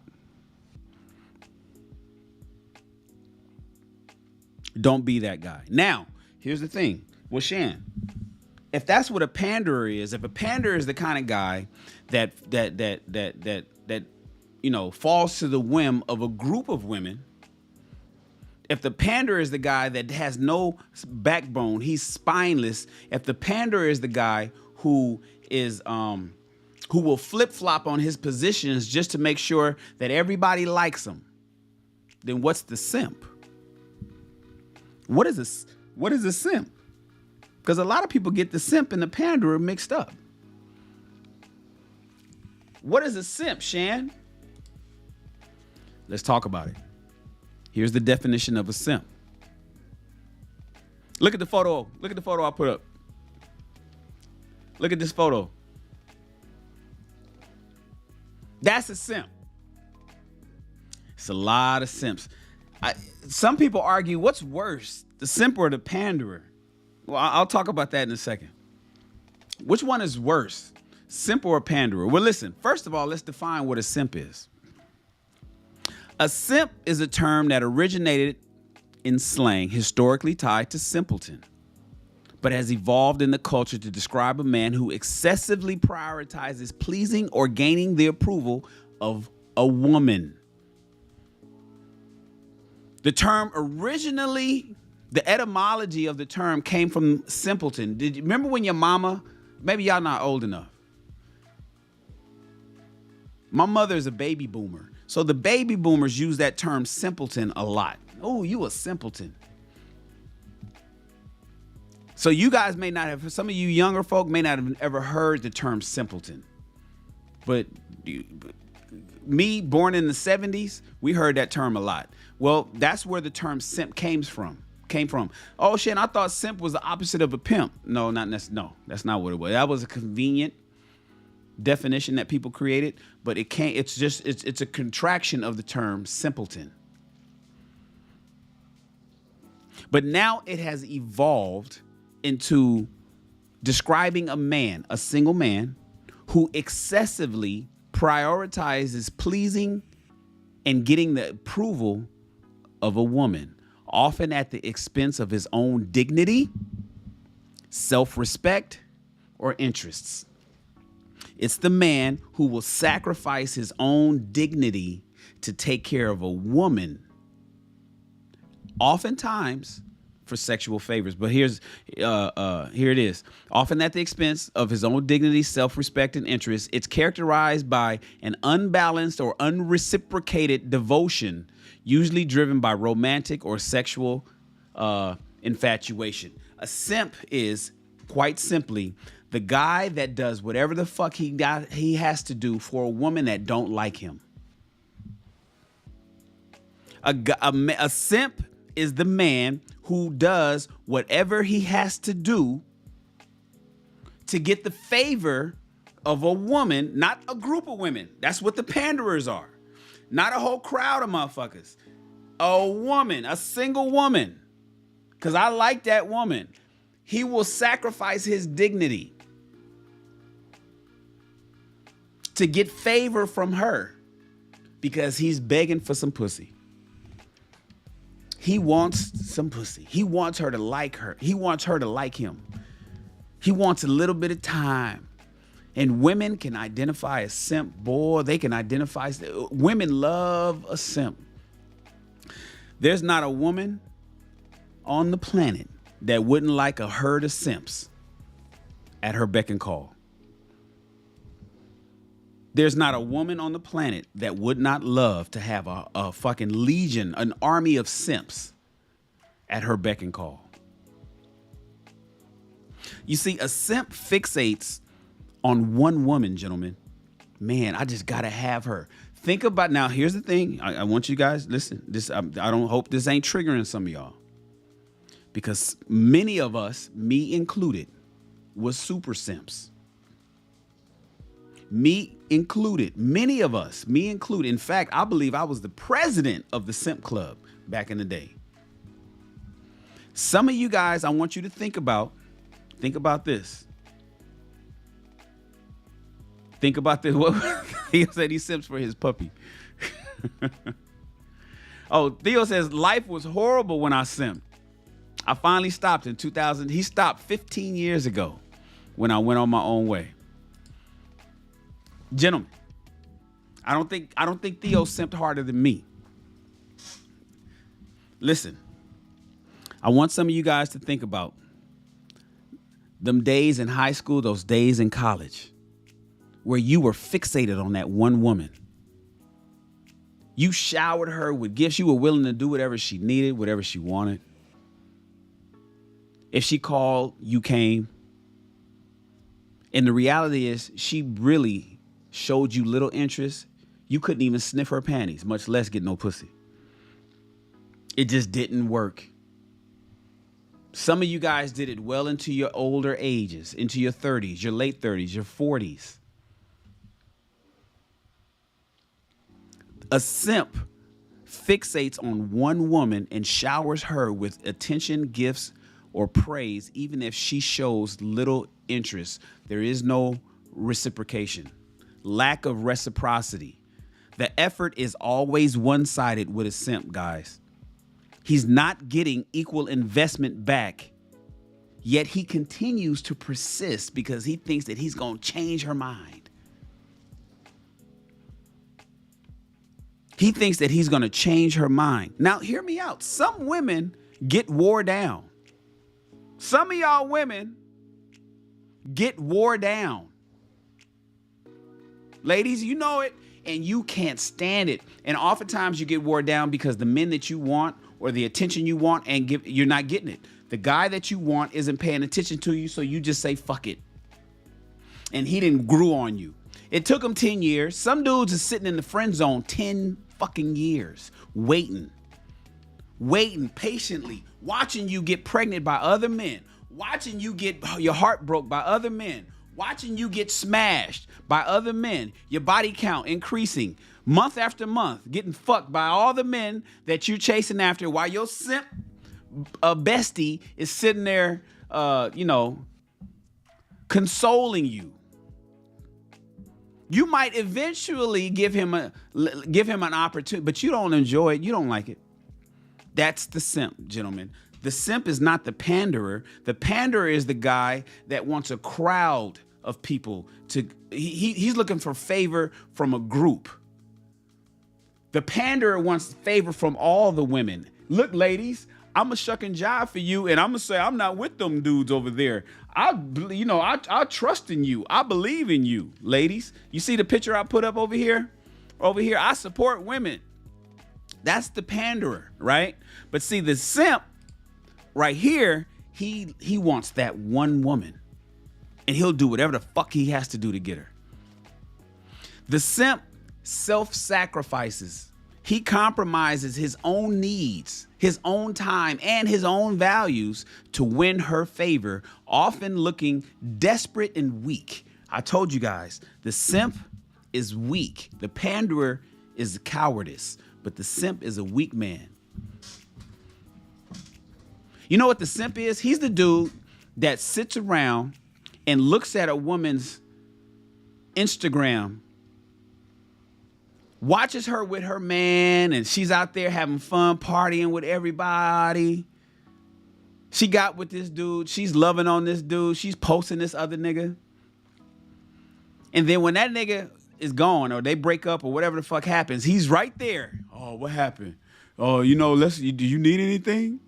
Don't be that guy. Now, here's the thing. Well, Shan, if that's what a panderer is, if a panderer is the kind of guy that falls to the whim of a group of women, if the panderer is the guy that has no backbone, he's spineless. If the panderer is the guy who will flip-flop on his positions just to make sure that everybody likes him, then what's the simp? What is a simp? Because a lot of people get the simp and the panderer mixed up. What is a simp, Shan? Let's talk about it. Here's the definition of a simp. Look at the photo. Look at the photo I put up. Look at this photo. That's a simp. It's a lot of simps. Some people argue, what's worse, the simp or the panderer? Well, I'll talk about that in a second. Which one is worse, simp or a panderer? Well, listen, first of all, let's define what a simp is. A simp is a term that originated in slang, historically tied to simpleton, but has evolved in the culture to describe a man who excessively prioritizes pleasing or gaining the approval of a woman. The term originally, the etymology of the term came from simpleton. Did you remember when your mama, maybe y'all not old enough. My mother is a baby boomer. So the baby boomers use that term simpleton a lot. Oh, you a simpleton. So you guys may not have, some of you younger folk may not have ever heard the term simpleton. But me, born in the 70s, we heard that term a lot. Well, that's where the term simp came from. Oh, shit, I thought simp was the opposite of a pimp. No, that's not what it was. That was a convenient definition that people created, but it's a contraction of the term simpleton. But now it has evolved into describing a man, a single man, who excessively prioritizes pleasing and getting the approval of a woman, often at the expense of his own dignity, self-respect, or interests. It's the man who will sacrifice his own dignity to take care of a woman, oftentimes for sexual favors. But here it is. Often at the expense of his own dignity, self-respect, and interests. It's characterized by an unbalanced or unreciprocated devotion, usually driven by romantic or sexual infatuation. A simp is, quite simply, The guy that does whatever the fuck he has to do for a woman that don't like him. A simp is the man who does whatever he has to do to get the favor of a woman, not a group of women. That's what the panderers are. Not a whole crowd of motherfuckers. A woman, a single woman. Because I like that woman. He will sacrifice his dignity to get favor from her because he's begging for some pussy. He wants some pussy. He wants her to like her. He wants her to like him. He wants a little bit of time. And women can identify a simp. Boy, they can identify. Women love a simp. There's not a woman on the planet that wouldn't like a herd of simps at her beck and call. There's not a woman on the planet that would not love to have a fucking legion, an army of simps at her beck and call. You see, a simp fixates on one woman, gentlemen. Man, I just gotta have her. Think about, now here's the thing. I want you guys, listen, I don't hope this ain't triggering some of y'all. Because many of us, me included, was super simps. Me included. Many of us, me included. In fact, I believe I was the president of the simp club back in the day. Some of you guys, I want you to think about this. Think about this. He said he simps for his puppy. Oh, Theo says, life was horrible when I simped. I finally stopped in 2000. He stopped 15 years ago when I went on my own way. Gentlemen, I don't think Theo simped harder than me. Listen, I want some of you guys to think about them days in high school, those days in college, where you were fixated on that one woman. You showered her with gifts. You were willing to do whatever she needed, whatever she wanted. If she called, you came. And the reality is, she really showed you little interest. You couldn't even sniff her panties, much less get no pussy. It just didn't work. Some of you guys did it well into your older ages, into your 30s, your late 30s, your 40s. A simp fixates on one woman and showers her with attention, gifts, or praise, even if she shows little interest. There is no reciprocation. Lack of reciprocity. The effort is always one-sided with a simp, guys. He's not getting equal investment back, yet he continues to persist because he thinks that he's going to change her mind. He thinks that he's going to change her mind. Now, hear me out. Some women get wore down. Some of y'all women get wore down. Ladies, you know it, and you can't stand it. And oftentimes you get wore down because the men that you want or the attention you want you're not getting it. The guy that you want isn't paying attention to you, so you just say, fuck it. And he didn't grew on you. It took him 10 years. Some dudes are sitting in the friend zone 10 fucking years, waiting patiently, watching you get pregnant by other men, watching you get your heart broke by other men, watching you get smashed by other men, your body count increasing month after month, getting fucked by all the men that you're chasing after while your simp bestie is sitting there, consoling you. You might eventually give him an opportunity, but you don't enjoy it. You don't like it. That's the simp, gentlemen. The simp is not the panderer. The panderer is the guy that wants a crowd of people he's looking for favor from a group. The panderer wants favor from all the women. Look, ladies, I'm a shuck and jive for you, and I'm gonna say I'm not with them dudes over there. I trust in you. I believe in you, ladies. You see the picture I put up over here? Over here, I support women. That's the panderer, right? But see, the simp right here, he wants that one woman. and he'll do whatever the fuck he has to do to get her. The simp self-sacrifices. He compromises his own needs, his own time, and his own values to win her favor, often looking desperate and weak. I told you guys, the simp is weak. The panderer is cowardice, but the simp is a weak man. You know what the simp is? He's the dude that sits around and looks at a woman's Instagram, watches her with her man, and she's out there having fun, partying with everybody. She got with this dude. She's loving on this dude. She's posting this other nigga. And then when that nigga is gone or they break up or whatever the fuck happens, he's right there. Oh, what happened? Oh, you know, do you need anything?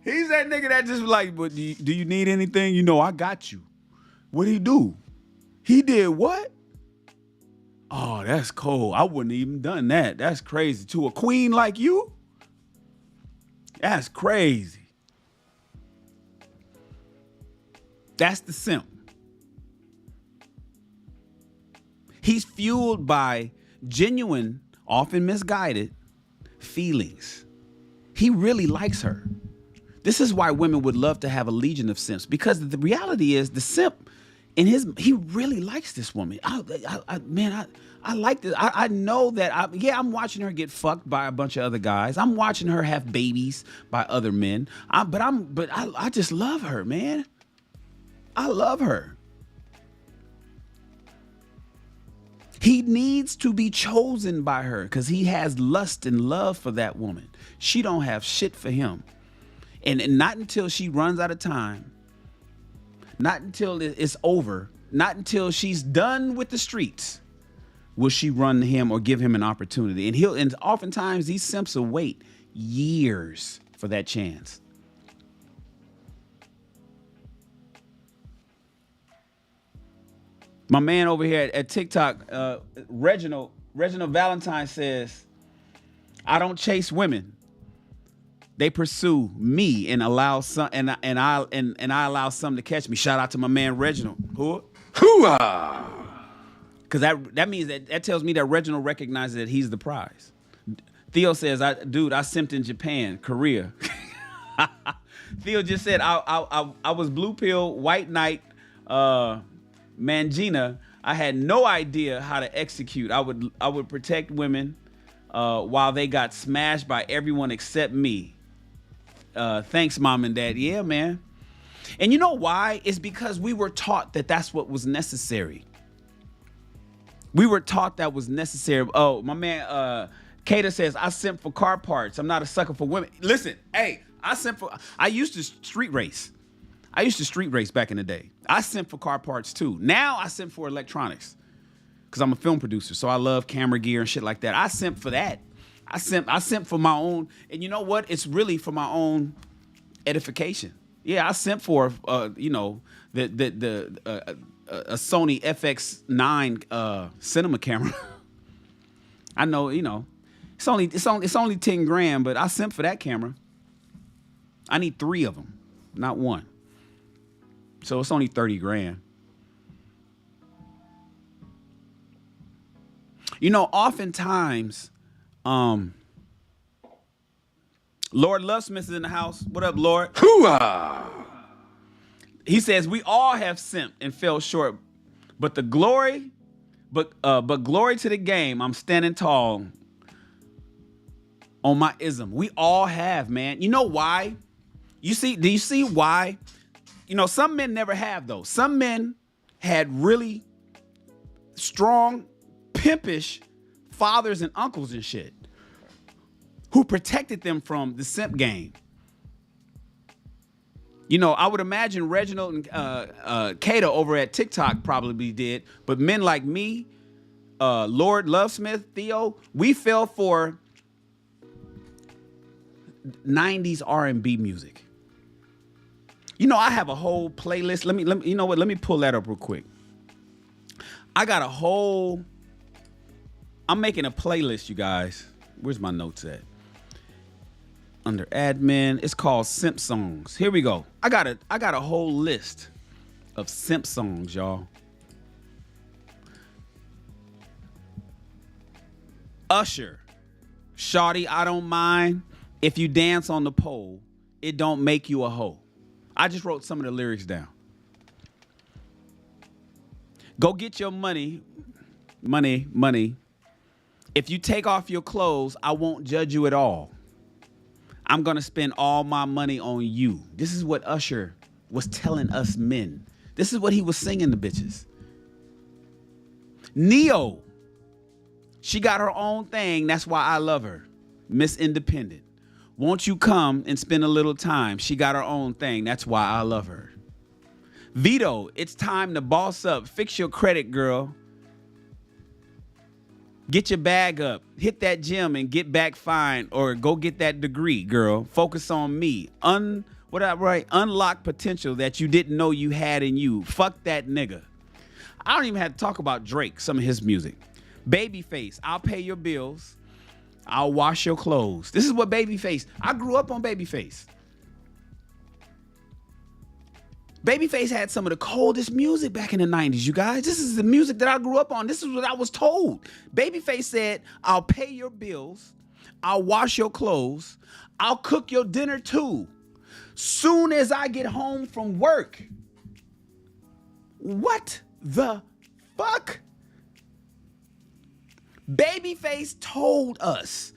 He's that nigga that just like, but do you need anything? You know, I got you. What'd he do? He did what? Oh, that's cold. I wouldn't even done that. That's crazy. To a queen like you? That's crazy. That's the simp. He's fueled by genuine, often misguided feelings. He really likes her. This is why women would love to have a legion of simps, because the reality is the simp he really likes this woman. I like this. I know that. I'm watching her get fucked by a bunch of other guys. I'm watching her have babies by other men. But I just love her, man. I love her. He needs to be chosen by her because he has lust and love for that woman. She don't have shit for him. And not until she runs out of time, not until it's over, not until she's done with the streets, will she run to him or give him an opportunity. And oftentimes these simps will wait years for that chance. My man over here at TikTok, Reginald Valentine says, I don't chase women. They pursue me and allow some, and I allow some to catch me. Shout out to my man Reginald. Hoo-ah! Because that means that tells me that Reginald recognizes that he's the prize. Theo says, I simped in Japan, Korea. Theo just said, I was blue pill, white knight, Mangina. I had no idea how to execute. I would protect women while they got smashed by everyone except me. Thanks, mom and dad. Yeah, man. And you know why? It's because we were taught that that's what was necessary. We were taught that was necessary. Oh, my man, Kata says, I simp for car parts. I'm not a sucker for women. Listen, hey, I used to street race. I used to street race back in the day. I simp for car parts too. Now I simp for electronics because I'm a film producer. So I love camera gear and shit like that. I simp for that. I simp for my own. And you know what? It's really for my own edification. Yeah, I simp for, a Sony FX9 cinema camera. I know, it's only 10 grand, but I simp for that camera. I need 3 of them, not 1. So it's only 30 grand. Oftentimes, Lord Lovesmith is in the house. What up, Lord? Hoo-ah! He says, we all have simped and fell short, but glory to the game. I'm standing tall on my ism. We all have, man. You know why? Do you see why? Some men never have those. Some men had really strong, pimpish fathers and uncles and shit who protected them from the simp game. I would imagine Reginald and Kata over at TikTok probably did, but men like me, Lord Lovesmith, Theo, we fell for 90s R&B music. I have a whole playlist. Let me pull that up real quick. I'm making a playlist, you guys. Where's my notes at? under admin. It's called Simp Songs. Here we go. I got a whole list of simp songs, y'all. Usher, Shawty, I don't mind if you dance on the pole. It don't make you a hoe. I just wrote some of the lyrics down. Go get your money. If you take off your clothes, I won't judge you at all. I'm going to spend all my money on you. This is what Usher was telling us men. This is what he was singing to bitches. Neo, she got her own thing. That's why I love her. Miss Independent. Won't you come and spend a little time? She got her own thing. That's why I love her. Vito, it's time to boss up. Fix your credit, girl. Get your bag up. Hit that gym and get back fine, or go get that degree, girl. Focus on me. Unlock potential that you didn't know you had in you. Fuck that nigga. I don't even have to talk about Drake, some of his music. Babyface, I'll pay your bills. I'll wash your clothes. This is what Babyface. I grew up on Babyface. Babyface had some of the coldest music back in the 90s, you guys. This is the music that I grew up on. This is what I was told. Babyface said, I'll pay your bills. I'll wash your clothes. I'll cook your dinner too. Soon as I get home from work. What the fuck? Babyface told us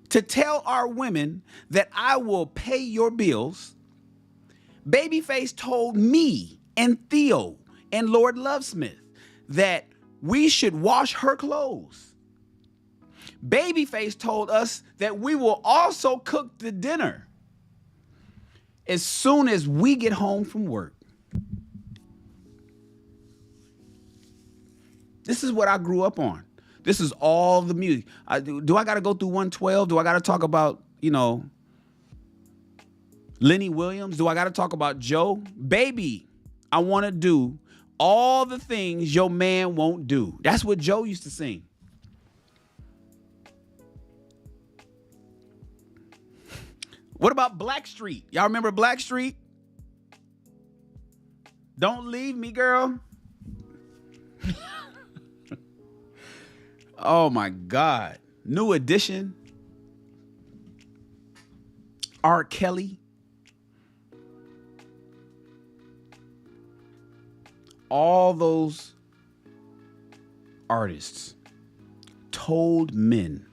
to tell our women that I will pay your bills. Babyface told me and Theo and Lord Lovesmith that we should wash her clothes. Babyface told us that we will also cook the dinner as soon as we get home from work. This is what I grew up on. This is all the music. Do I got to go through 112? Do I got to talk about, Lenny Williams? Do I got to talk about Joe? Baby, I want to do all the things your man won't do. That's what Joe used to sing. What about Blackstreet? Y'all remember Blackstreet? Don't leave me, girl. Oh my God. New Edition. R. Kelly. All those artists told men,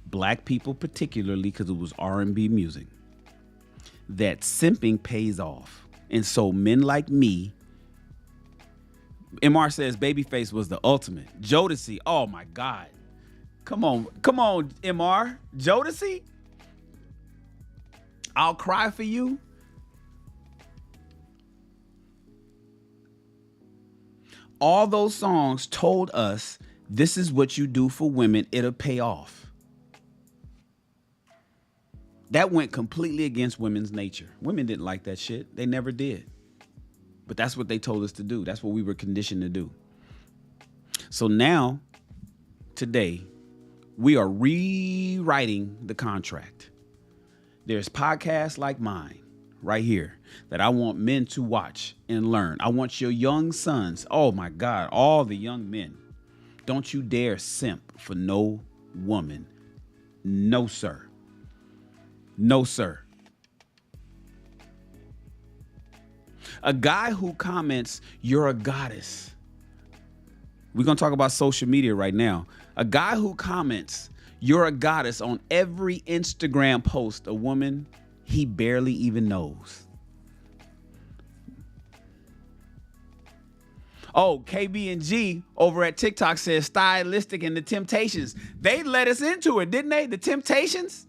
black people particularly, because it was R&B music, that simping pays off. And so men like me, MR says Babyface was the ultimate. Jodeci, oh my God. Come on, MR. Jodeci? I'll cry for you. All those songs told us this is what you do for women. It'll pay off. That went completely against women's nature. Women didn't like that shit. They never did. But that's what they told us to do. That's what we were conditioned to do. So now, today, we are rewriting the contract. There's podcasts like mine right here that I want men to watch and learn. I want your young sons, oh my God, all the young men. Don't you dare simp for no woman. No, sir. No, sir. A guy who comments, you're a goddess. We're going to talk about social media right now. A guy who comments, you're a goddess on every Instagram post, a woman he barely even knows. Oh, KB&G over at TikTok says Stylistic and the Temptations. They let us into it, didn't they? The Temptations?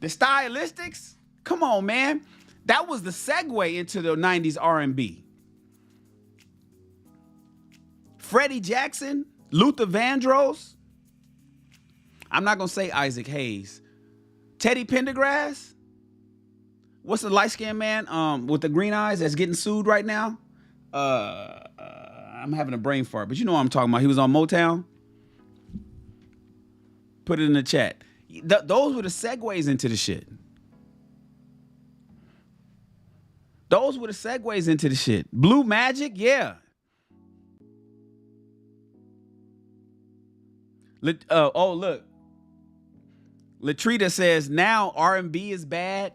The Stylistics? Come on, man. That was the segue into the 90s R&B. Freddie Jackson, Luther Vandross. I'm not going to say Isaac Hayes. Teddy Pendergrass. What's the light-skinned man with the green eyes that's getting sued right now? I'm having a brain fart, but you know what I'm talking about. He was on Motown. Put it in the chat. Those were the segues into the shit. Those were the segues into the shit. Blue Magic, yeah. Look. Latrita says, now R&B is bad.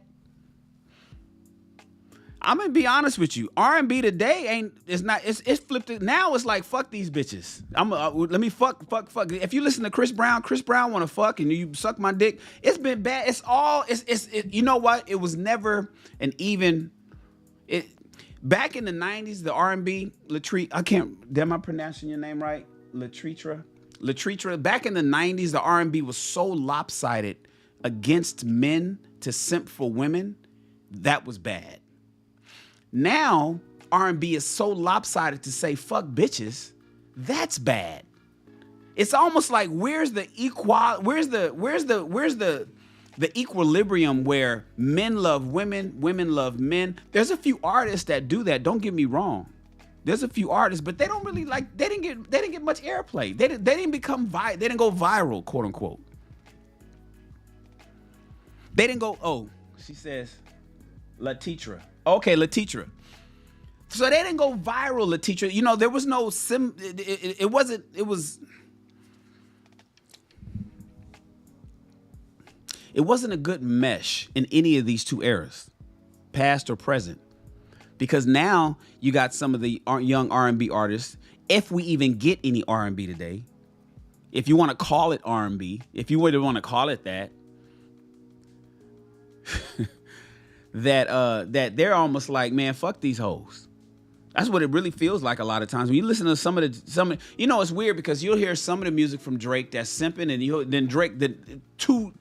I'm gonna be honest with you. R&B today it's flipped. Now it's like, fuck these bitches. Let me fuck. If you listen to Chris Brown want to fuck and you suck my dick. It's been bad. You know what? It was never an even. Back in the 90s, the R&B, am I pronouncing your name right? Latritra. Back in the 90s, the R&B was so lopsided against men to simp for women. That was bad. Now, R&B is so lopsided to say fuck bitches. That's bad. It's almost like where's the equilibrium where men love women, women love men. There's a few artists that do that. Don't get me wrong. There's a few artists, but they don't really they didn't get much airplay. They didn't go viral, quote unquote. They didn't go, she says, Latitra. Okay, Latitra. So they didn't go viral, Latitra. You know, there was no it wasn't a good mesh in any of these two eras, past or present. Because now you got some of the young R&B artists, if we even get any R&B today, if you want to call it R&B, if you would want to call it that, that they're almost like, man, fuck these hoes. That's what it really feels like a lot of times. When you listen to some of it's weird because you'll hear some of the music from Drake that's simping, and then Drake, two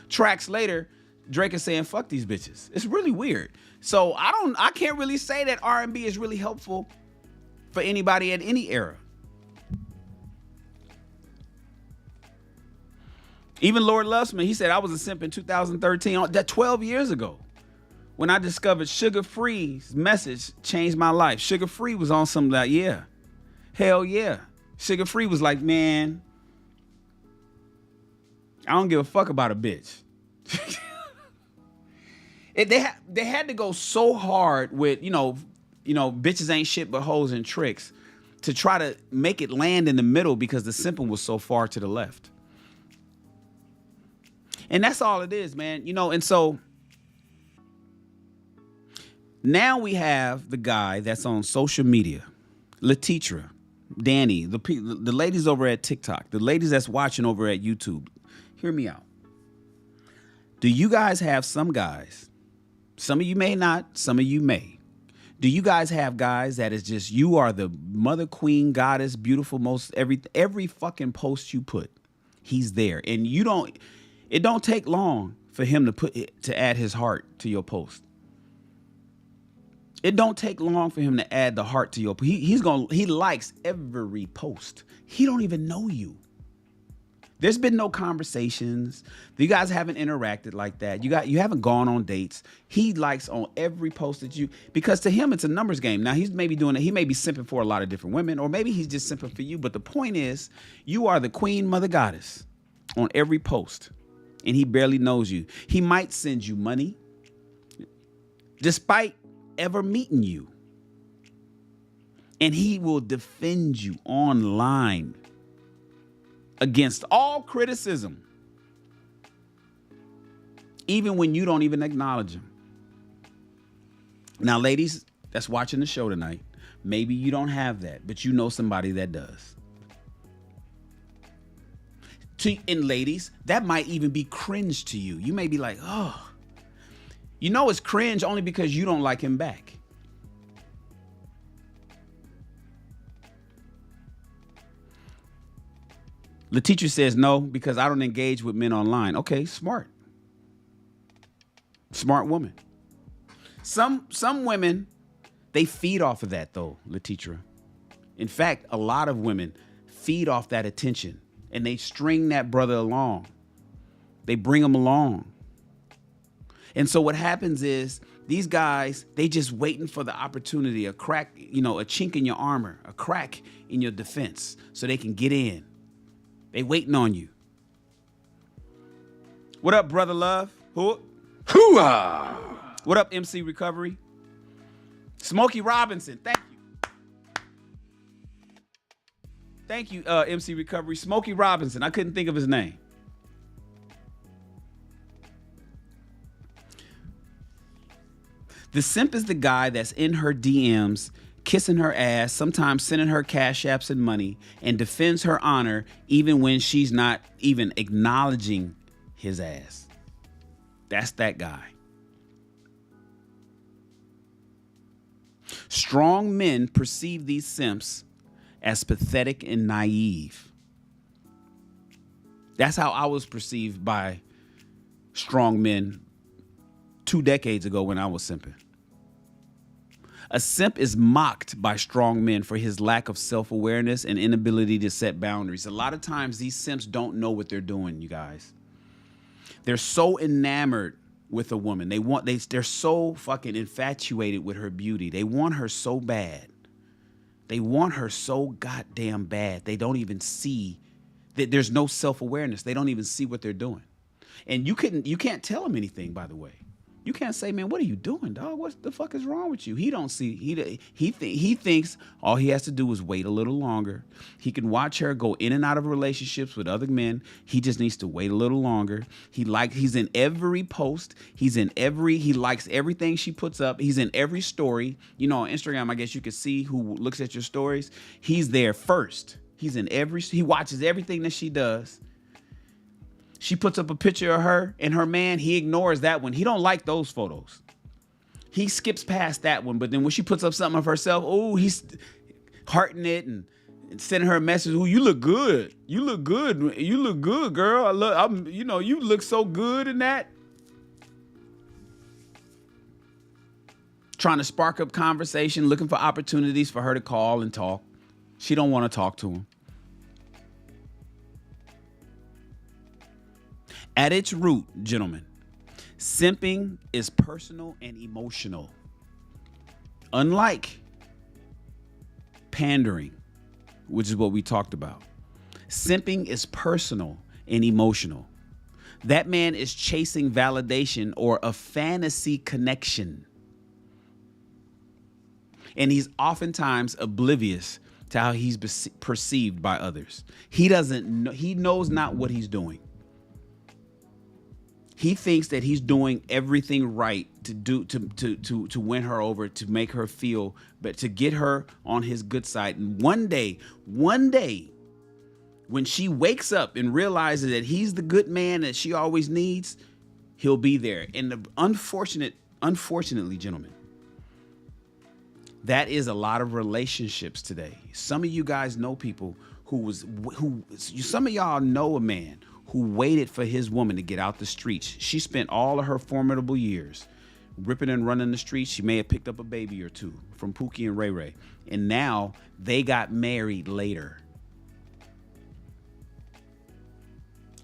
tracks later, Drake is saying, fuck these bitches. It's really weird. So I can't really say that R&B is really helpful for anybody at any era. Even Lord Lusman, he said, I was a simp in 2013, that 12 years ago. When I discovered Sugar Free's message changed my life. Sugar Free was on some like, yeah, hell yeah. Sugar Free was like, man, I don't give a fuck about a bitch. They had to go so hard with, you know, bitches ain't shit but hoes and tricks to try to make it land in the middle because the simping was so far to the left. And that's all it is, man. You know, and so now we have the guy that's on social media, Latitra, Danny, the ladies over at TikTok, the ladies that's watching over at YouTube. Hear me out. Do you guys have some guys? Some of you may not, some of you may. Do you guys have guys that is just, you are the mother, queen, goddess, beautiful, most every fucking post you put, he's there. And it don't take long for him to add his heart to your post. It don't take long for him to add the heart to your post. He likes every post. He don't even know you. There's been no conversations. You guys haven't interacted like that. You haven't gone on dates. He likes on every post that because to him it's a numbers game. Now he's maybe doing it. He may be simping for a lot of different women, or maybe he's just simping for you. But the point is, you are the queen, mother, goddess on every post, and he barely knows you. He might send you money, despite ever meeting you, and he will defend you online against all criticism, even when you don't even acknowledge him. Now, ladies that's watching the show tonight, maybe you don't have that, but you know somebody that does. And ladies, that might even be cringe to you. You may be like, oh, you know it's cringe only because you don't like him back. The teacher says no, because I don't engage with men online. Okay, smart. Smart woman. Some women, they feed off of that though, Latitra. In fact, a lot of women feed off that attention and they string that brother along. They bring him along. And so what happens is these guys, they just waiting for the opportunity, a crack, a chink in your armor, a crack in your defense so they can get in. They waiting on you. What up, Brother Love? Hooah! What up, MC Recovery? Smokey Robinson, thank you. Thank you, MC Recovery. Smokey Robinson, I couldn't think of his name. The simp is the guy that's in her DMs, kissing her ass, sometimes sending her cash apps and money, and defends her honor even when she's not even acknowledging his ass. That's that guy. Strong men perceive these simps as pathetic and naive. That's how I was perceived by strong men 2 decades ago when I was simping. A simp is mocked by strong men for his lack of self-awareness and inability to set boundaries. A lot of times these simps don't know what they're doing, you guys. They're so enamored with a woman. They're so fucking infatuated with her beauty. They want her so bad. They want her so goddamn bad. They don't even see that there's no self-awareness. They don't even see what they're doing. And you can't tell them anything, by the way. You can't say, man, what are you doing, dog? What the fuck is wrong with you? He don't see. He thinks all he has to do is wait a little longer. He can watch her go in and out of relationships with other men. He just needs to wait a little longer. He's in every post. He likes everything she puts up. He's in every story. You know, on Instagram, I guess you can see who looks at your stories. He's there first. He watches everything that she does. She puts up a picture of her and her man. He ignores that one. He don't like those photos. He skips past that one. But then when she puts up something of herself, oh, he's hearting it and sending her a message. Oh, you look good. You look good. You look good, girl. You look so good in that. Trying to spark up conversation, looking for opportunities for her to call and talk. She don't want to talk to him. At its root, gentlemen, simping is personal and emotional. Unlike pandering, which is what we talked about. Simping is personal and emotional. That man is chasing validation or a fantasy connection. And he's oftentimes oblivious to how he's perceived by others. He knows not what he's doing. He thinks that he's doing everything right to win her over, to make her feel, but to get her on his good side. And one day, when she wakes up and realizes that he's the good man that she always needs, he'll be there. And unfortunately, gentlemen, that is a lot of relationships today. Some of you guys know people some of y'all know a man who waited for his woman to get out the streets. She spent all of her formidable years ripping and running the streets. She may have picked up a baby or two from Pookie and Ray Ray. And now they got married later.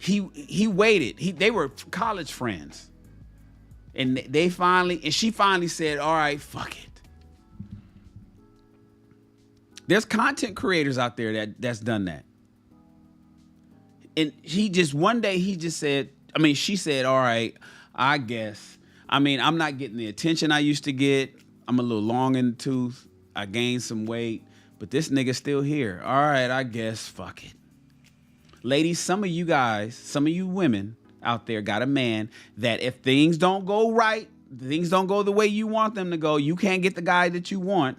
He waited. They were college friends. And she finally said, all right, fuck it. There's content creators out there that's done that. And she said, all right, I guess. I'm not getting the attention I used to get. I'm a little long in the tooth. I gained some weight, but this nigga's still here. All right, I guess, fuck it. Ladies, some of you women out there got a man that if things don't go right, things don't go the way you want them to go, you can't get the guy that you want,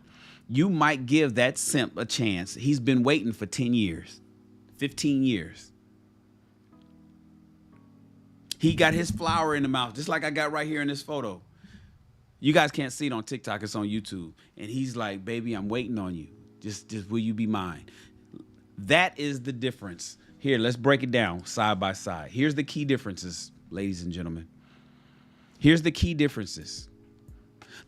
you might give that simp a chance. He's been waiting for 10 years, 15 years. He got his flower in the mouth, just like I got right here in this photo. You guys can't see it on TikTok, it's on YouTube. And he's like, baby, I'm waiting on you. Just will you be mine? That is the difference. Here, let's break it down side by side. Here's the key differences, ladies and gentlemen. Here's the key differences.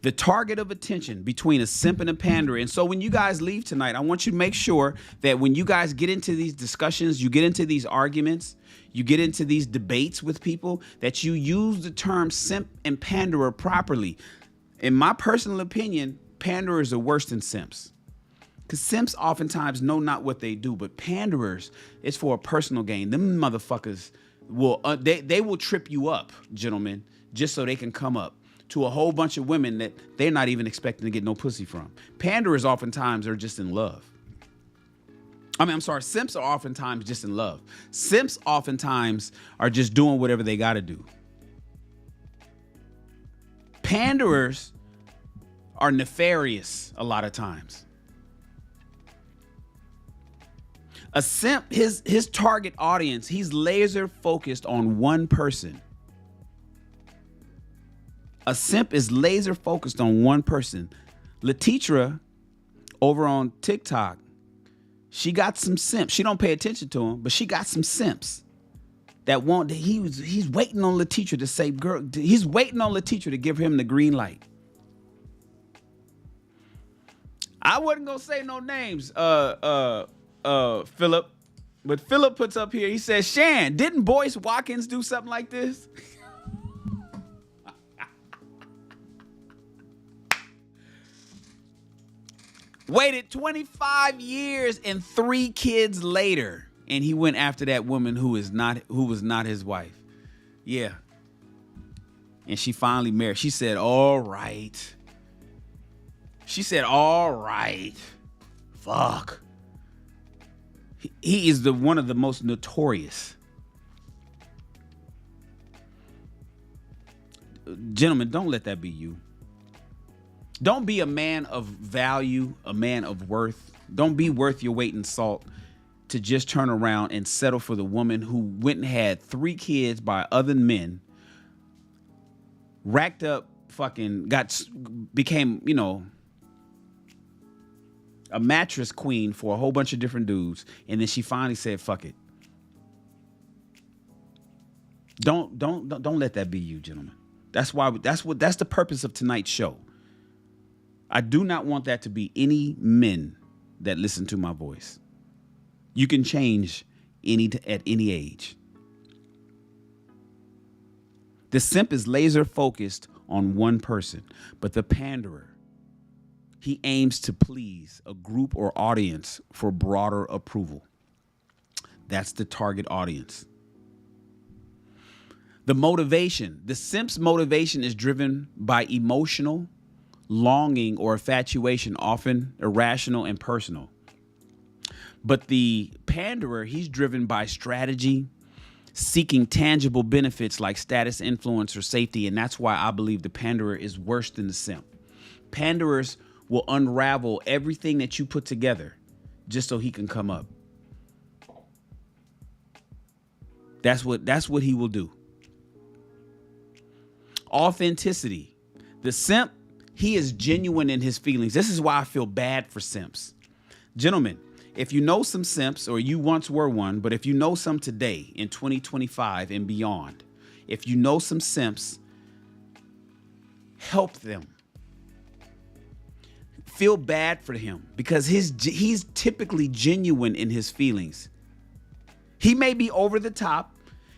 The target of attention between a simp and a panderer. And so when you guys leave tonight, I want you to make sure that when you guys get into these discussions, you get into these arguments, you get into these debates with people, that you use the term simp and panderer properly. In my personal opinion, panderers are worse than simps. Because simps oftentimes know not what they do, but panderers, it's for a personal gain. Them motherfuckers, they will trip you up, gentlemen, just so they can come up to a whole bunch of women that they're not even expecting to get no pussy from. Panderers oftentimes are just in love. Simps are oftentimes just in love. Simps oftentimes are just doing whatever they got to do. Panderers are nefarious a lot of times. A simp, his target audience, he's laser focused on one person. A simp is laser focused on one person. Latitra over on TikTok, she got some simps. She don't pay attention to him, but she got some simps that want. He's waiting on Latitra to say, girl. He's waiting on Latitra to give him the green light. I wasn't gonna say no names, Philip, but Philip puts up here. He says, "Shan, didn't Boyce Watkins do something like this?" Waited 25 years and 3 kids later, and he went after that woman who was not his wife. Yeah. And she finally married. She said, "All right." She said, "All right." Fuck. He is one of the most notorious. Gentlemen, don't let that be you. Don't be a man of value, a man of worth. Don't be worth your weight in salt to just turn around and settle for the woman who went and had 3 kids by other men, racked up, became, a mattress queen for a whole bunch of different dudes, and then she finally said, "Fuck it." Don't let that be you, gentlemen. That's the purpose of tonight's show. I do not want that to be any men that listen to my voice. You can change at any age. The simp is laser focused on one person, but the panderer, he aims to please a group or audience for broader approval. That's the target audience. The motivation, the simp's motivation is driven by emotional, longing, or infatuation, often irrational and personal. But the panderer, he's driven by strategy, seeking tangible benefits like status, influence, or safety. And that's why I believe the panderer is worse than the simp. Panderers will unravel everything that you put together just so he can come up. That's what he will do. Authenticity. The simp, he is genuine in his feelings. This is why I feel bad for simps. Gentlemen, if you know some simps, or you once were one, but if you know some today in 2025 and beyond, if you know some simps, help them. Feel bad for him because he's typically genuine in his feelings. He may be over the top.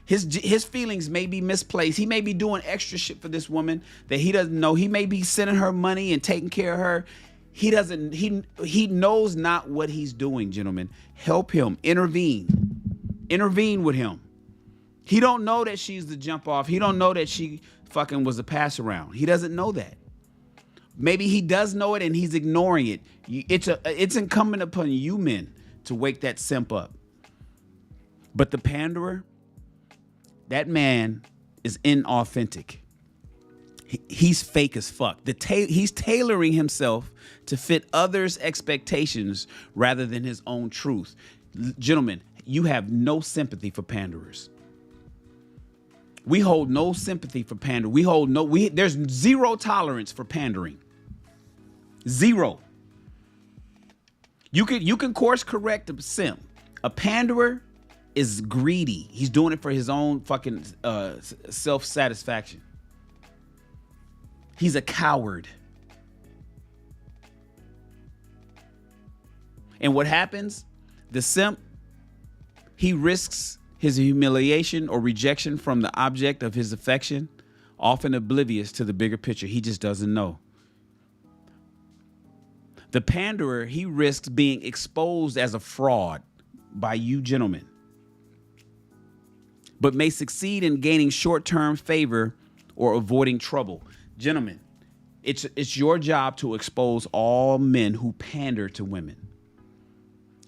His feelings may be misplaced. He may be doing extra shit for this woman that he doesn't know. He may be sending her money and taking care of her. He knows not what he's doing, gentlemen. Help him. Intervene with him. He don't know that she's the jump off. He don't know that she fucking was a pass around. He doesn't know that. Maybe he does know it and he's ignoring it. It's incumbent upon you men to wake that simp up. But the panderer, that man is inauthentic. He's fake as fuck. He's tailoring himself to fit others' expectations rather than his own truth. Gentlemen, you have no sympathy for panderers. We hold no sympathy for pandering. There's zero tolerance for pandering. Zero. You can course correct a simp. A panderer is greedy. He's doing it for his own fucking self-satisfaction. He's a coward. And what happens? The simp, he risks his humiliation or rejection from the object of his affection, often oblivious to the bigger picture. He just doesn't know. The panderer, he risks being exposed as a fraud by you gentlemen. but may succeed in gaining short-term favor or avoiding trouble. Gentlemen, it's your job to expose all men who pander to women.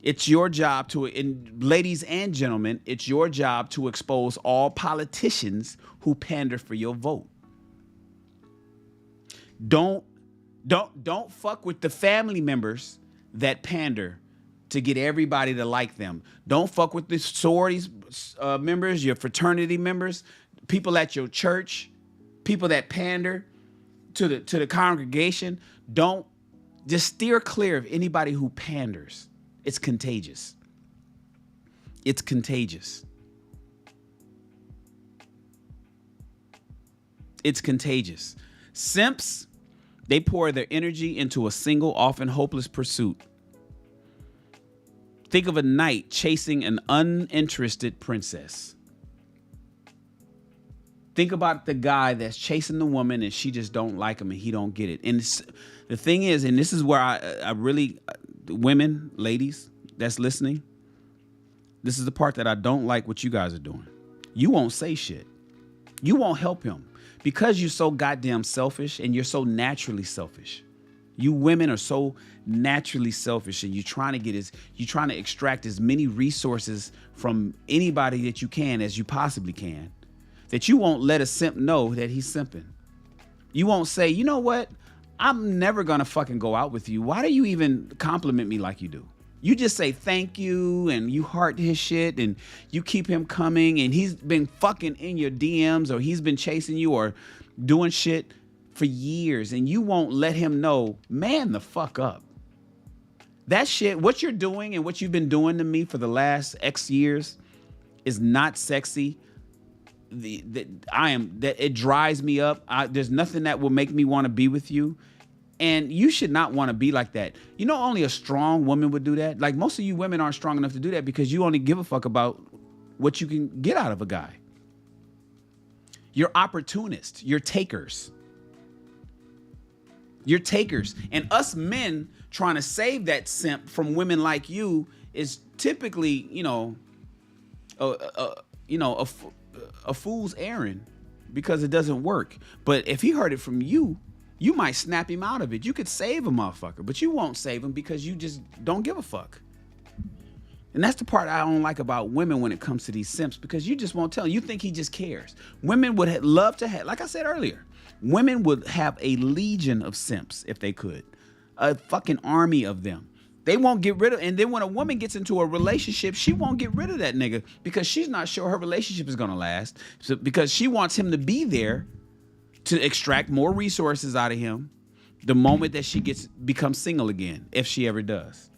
It's your job to, and ladies and gentlemen, it's your job to expose all politicians who pander for your vote. Don't fuck with the family members that pander to get everybody to like them. Don't fuck with the sororities members, your fraternity members, people at your church, people that pander to the congregation. Don't just steer clear of anybody who panders. It's contagious. It's contagious. It's contagious. Simps, they pour their energy into a single, often hopeless pursuit. Think of a knight chasing an uninterested princess. Think about the guy that's chasing the woman and she just don't like him and he don't get it. And the thing is, and this is where I really, women, ladies that's listening, this is the part that I don't like what you guys are doing. You won't say shit. You won't help him because you're so goddamn selfish and you're so naturally selfish. You women are so naturally selfish and you're trying to extract as many resources from anybody that you can as you possibly can, that you won't let a simp know that he's simping. You won't say, you know what? I'm never gonna fucking go out with you. Why do you even compliment me like you do? You just say thank you and you heart his shit and you keep him coming and he's been fucking in your DMs or he's been chasing you or doing shit for years and you won't let him know, man, the fuck up. That shit, what you're doing and what you've been doing to me for the last X years is not sexy. It dries me up. There's nothing that will make me want to be with you. And you should not want to be like that. You know, only a strong woman would do that. Like most of you women aren't strong enough to do that because you only give a fuck about what you can get out of a guy. You're opportunists. You're takers. You're takers. And us men trying to save that simp from women like you is typically, a fool's errand because it doesn't work. But if he heard it from you, you might snap him out of it. You could save a motherfucker, but you won't save him because you just don't give a fuck. And that's the part I don't like about women when it comes to these simps, because you just won't tell him. You think he just cares. Women would love to have, like I said earlier, women would have a legion of simps if they could. A fucking army of them. They won't get rid of, and then when a woman gets into a relationship, she won't get rid of that nigga because she's not sure her relationship is gonna last. So, because she wants him to be there to extract more resources out of him the moment that she becomes single again, if she ever does.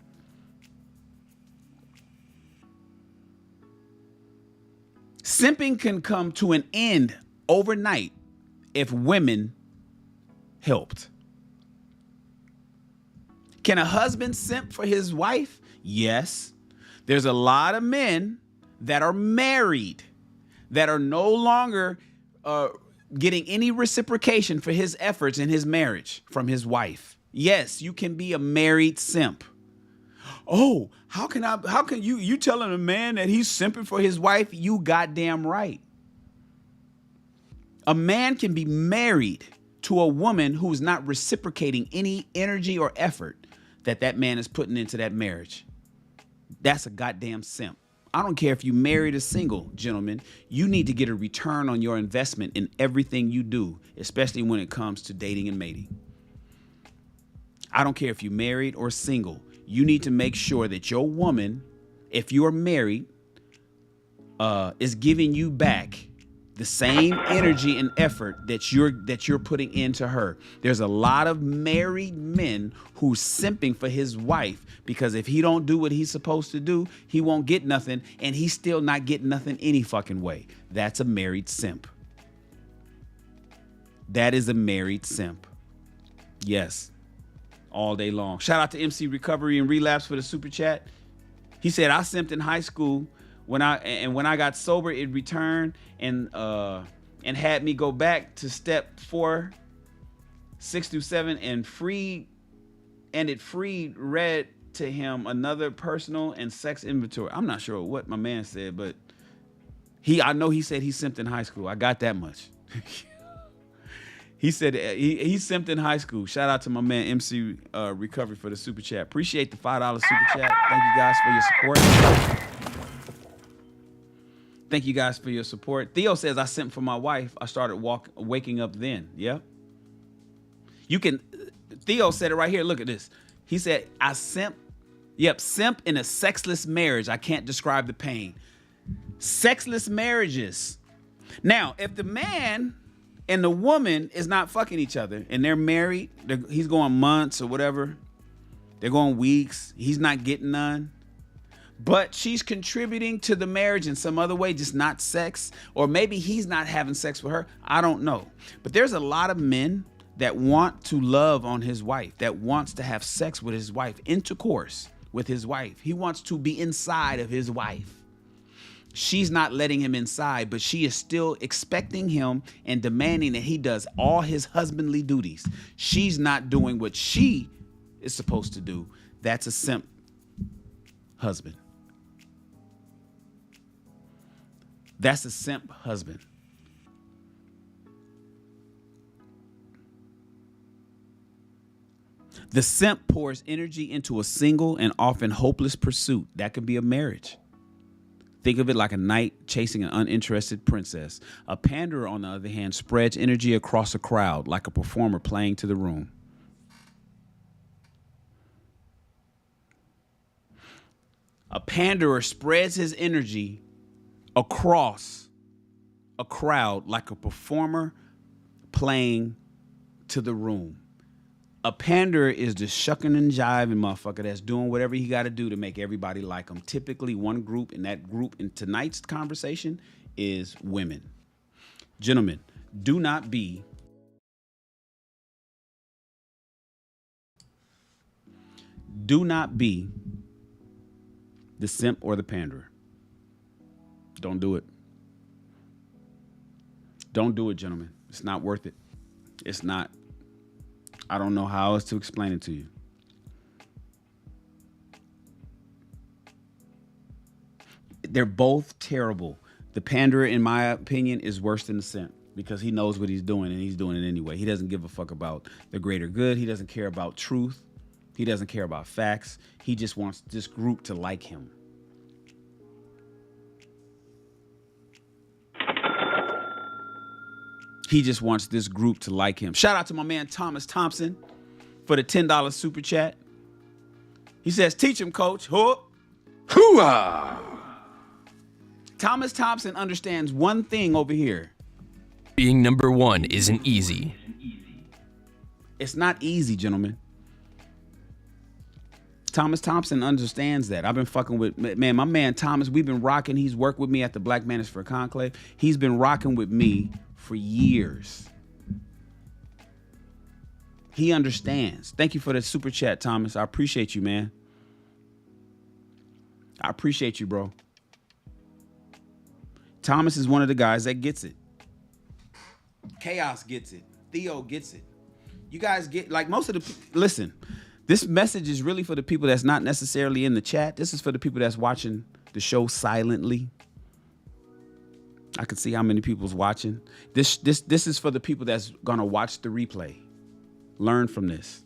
Simping can come to an end overnight if women helped. Can a husband simp for his wife? Yes. There's a lot of men that are married that are no longer getting any reciprocation for his efforts in his marriage from his wife. Yes, you can be a married simp. Oh, how can you telling a man that he's simping for his wife? You goddamn right. A man can be married to a woman who's not reciprocating any energy or effort that man is putting into that marriage. That's a goddamn simp. I don't care if you married or single, gentlemen. You need to get a return on your investment in everything you do, especially when it comes to dating and mating. I don't care if you're married or single. You need to make sure that your woman, if you're married, is giving you back the same energy and effort that you're putting into her. There's a lot of married men who's simping for his wife because if he don't do what he's supposed to do, he won't get nothing, and he's still not getting nothing any fucking way. That's a married simp. That is a married simp. Yes. All day long. Shout out to MC Recovery and Relapse for the super chat. He said, I simped in high school. When I got sober, it returned and had me go back to step 4, 6 through 7 and read to him another personal and sex inventory. I'm not sure what my man said, but I know he said he simped in high school. I got that much. He said he simped in high school. Shout out to my man MC Recovery for the super chat. Appreciate the $5 super chat. Thank you guys for your support. Thank you guys for your support. Theo says, I simped for my wife. I started waking up then. Yeah. You can, Theo said it right here. Look at this. He said, I simp. Yep, simp in a sexless marriage. I can't describe the pain. Sexless marriages. Now, if the man and the woman is not fucking each other and they're married, he's going months or whatever. They're going weeks. He's not getting none. But she's contributing to the marriage in some other way, just not sex. Or maybe he's not having sex with her. I don't know. But there's a lot of men that want to love on his wife, that wants to have sex with his wife, intercourse with his wife. He wants to be inside of his wife. She's not letting him inside, but she is still expecting him and demanding that he does all his husbandly duties. She's not doing what she is supposed to do. That's a simp husband. That's a simp husband. The simp pours energy into a single and often hopeless pursuit. That could be a marriage. Think of it like a knight chasing an uninterested princess. A panderer, on the other hand, spreads energy across a crowd like a performer playing to the room. A panderer spreads his energy across a crowd like a performer playing to the room. A panderer is the shucking and jiving motherfucker that's doing whatever he got to do to make everybody like him. Typically, one group, and that group in tonight's conversation is women. Gentlemen, do not be the simp or the panderer. Don't do it. Don't do it, gentlemen. It's not worth it. It's not. I don't know how else to explain it to you. They're both terrible. The panderer, in my opinion, is worse than the simp because he knows what he's doing and he's doing it anyway. He doesn't give a fuck about the greater good. He doesn't care about truth. He doesn't care about facts. He just wants this group to like him. He just wants this group to like him. Shout out to my man Thomas Thompson for the $10 super chat. He says, teach him, coach. Hoo-ah! Thomas Thompson understands one thing over here. Being number one isn't easy. It's not easy, gentlemen. Thomas Thompson understands that. I've been fucking with, man, my man Thomas, we've been rocking. He's worked with me at the Black Manosphere Conclave. He's been rocking with me for years. He understands. Thank you for the super chat, Thomas. I appreciate you, man. I appreciate you, bro. Thomas is one of the guys that gets it. Chaos gets it. Theo gets it. You guys get, like, most of the, listen, this message is really for the people that's not necessarily in the chat. This is for the people that's watching the show silently. I can see how many people's watching. This is for the people that's gonna watch the replay. Learn from this.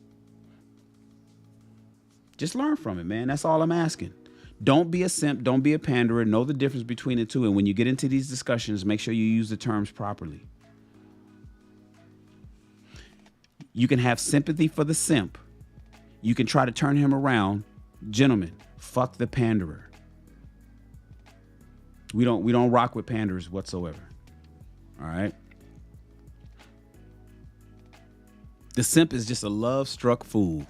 Just learn from it, man. That's all I'm asking. Don't be a simp. Don't be a panderer. Know the difference between the two. And when you get into these discussions, make sure you use the terms properly. You can have sympathy for the simp. You can try to turn him around. Gentlemen, fuck the panderer. We don't rock with panderers whatsoever. All right. The simp is just a love-struck fool.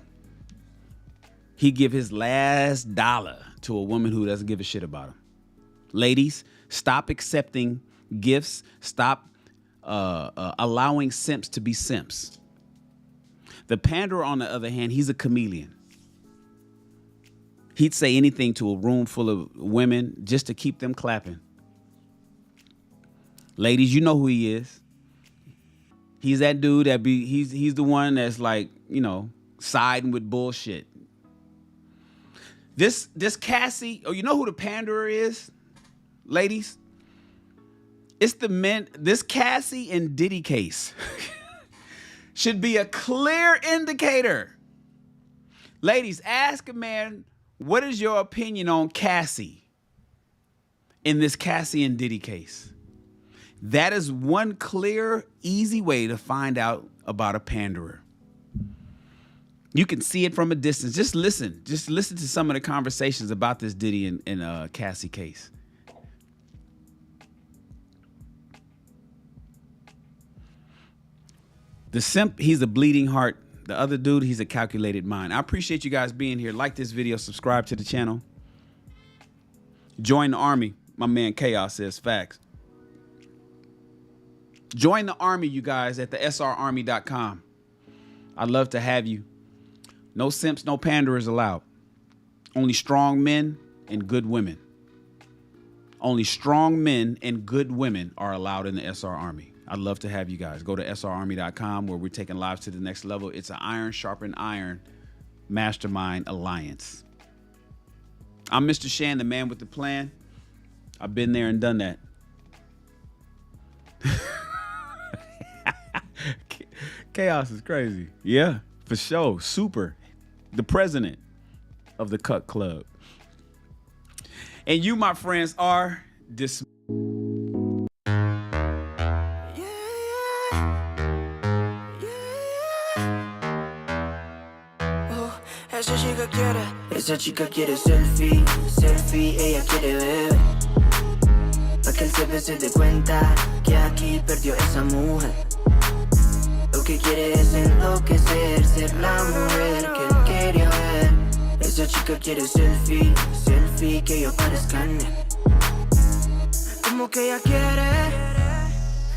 He give his last dollar to a woman who doesn't give a shit about him. Ladies, stop accepting gifts. Stop allowing simps to be simps. The panderer, on the other hand, he's a chameleon. He'd say anything to a room full of women just to keep them clapping. Ladies, you know who he is. He's that dude that he's the one that's like, you know, siding with bullshit. This Cassie, oh, you know who the panderer is? Ladies? It's the men. This Cassie and Diddy case should be a clear indicator. Ladies, ask a man, what is your opinion on Cassie in this Cassie and Diddy case? That is one clear, easy way to find out about a panderer. You can see it from a distance. Just listen. Just listen to some of the conversations about this Diddy and Cassie case. The simp, he's a bleeding heart. The other dude, he's a calculated mind. I appreciate you guys being here. Like this video, subscribe to the channel. Join the army. My man Chaos says facts. Join the army, you guys, at the srarmy.com. I'd love to have you. No simps, no panderers allowed. Only strong men and good women. Only strong men and good women are allowed in the SR Army. I'd love to have you guys. Go to srarmy.com where we're taking lives to the next level. It's an iron sharpen iron mastermind alliance. I'm Mr. Shan, the man with the plan. I've been there and done that. Chaos is crazy. Yeah, for sure. Super. The president of the Cut Club. And you, my friends, are dis. Esa chica quiere selfie, selfie, ella quiere ver. Pa' que el CP se dé cuenta que aquí perdió esa mujer. Lo que quiere es enloquecer, ser la mujer que él quería ver. Esa chica quiere selfie, selfie, que yo parezca en él. Como que ella quiere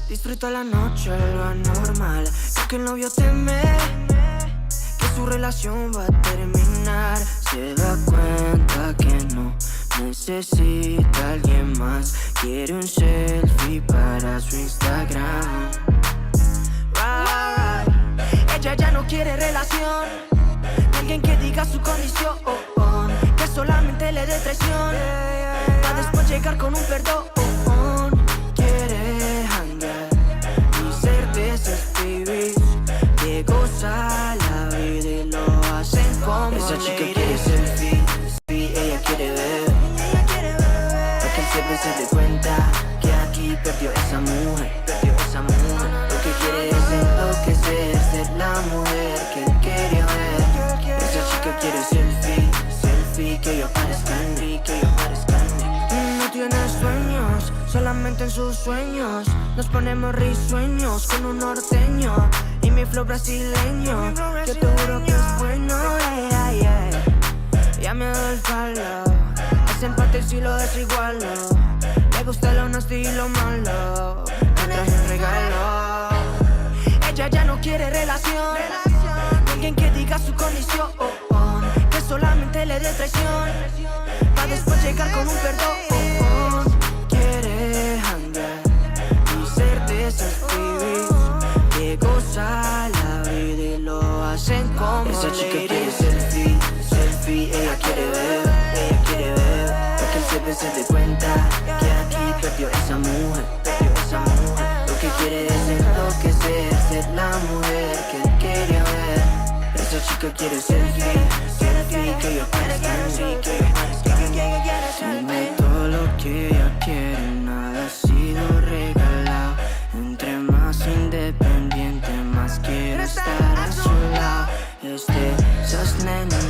disfruta la noche, lo anormal. Porque el novio teme que su relación va a terminar. Se da cuenta que no necesita a alguien más. Quiere un selfie para su Instagram. Ella ya no quiere relación, alguien que diga su condición, que solamente le dé traición, para después llegar con un perdón. Quiere hangar y ser de esos babies que goza la vida y lo hacen como esa chica quiere selfie, ella quiere ver, para que el CP se dé cuenta que aquí perdió esa mujer, Lo que quiere es enloquecer, ser la mujer que él quería ver. Esa chica quiere selfie, selfie, que yo parezca en mí, No tiene sueños, solamente en sus sueños. Nos ponemos risueños con un norteño y mi flow brasileño. Yo te juro que es bueno, Ya me doy el palo, es empate si lo desigualo. Le gusta lo honesto y lo malo, me traje un regalo. Ella ya no quiere relación, alguien que diga su condición, que solamente le dé traición, para después llegar con un perdón. Quiere hangar y ser de esas babies que goza la vida y lo hacen como esa chica quiere selfie, selfie, ella quiere ver, para que el CP se dé cuenta que aquí perdió esa mujer, Lo que quiere es enloquecer, ser la mujer que él quería ver. Esa chica quiere selfie, selfie, que yo parezca en mí, Dime todo lo que ella quiere, nada ha sido regalado. Entre más independiente, más quiero estar a su lado. Es de esas nenas,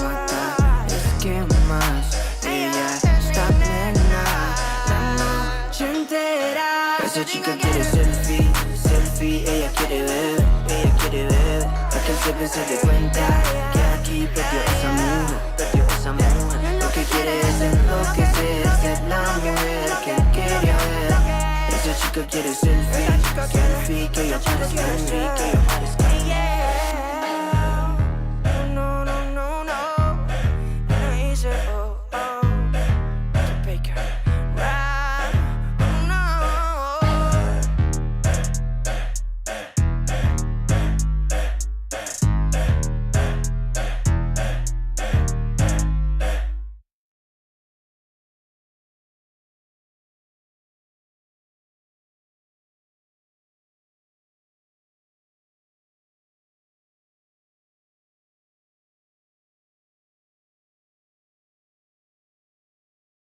mata, es que más ella está plena la noche entera. Esa chica quiere selfie, selfie, ella quiere ver, para que el CP se dé cuenta que aquí perdió esa mujer, Lo que quiere es enloquecer, ser la mujer que él quería ver. Esa chica quiere selfie, selfie, que yo parezca en mí,